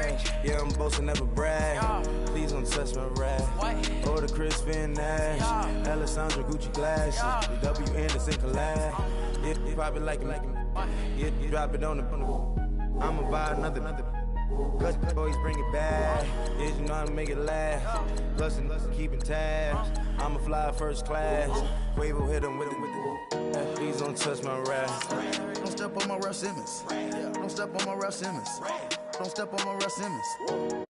S14: Yeah, I'm boasting, never brag. Please don't touch my rap. Or the Chris Finn Nash. Alessandra Gucci glasses. The W Anderson collab. Yeah, you probably like it. Yeah, you drop it on the. I'ma buy another. Cause boys bring it back. Yeah, you know how to make it laugh. Plus and keeping tabs. I'ma fly first class. Quavo hit him with it. Please don't touch my rap.
S16: Don't step on my Russ Simmons. Don't step on my Russ Simmons. Don't step on my Russ Simmons.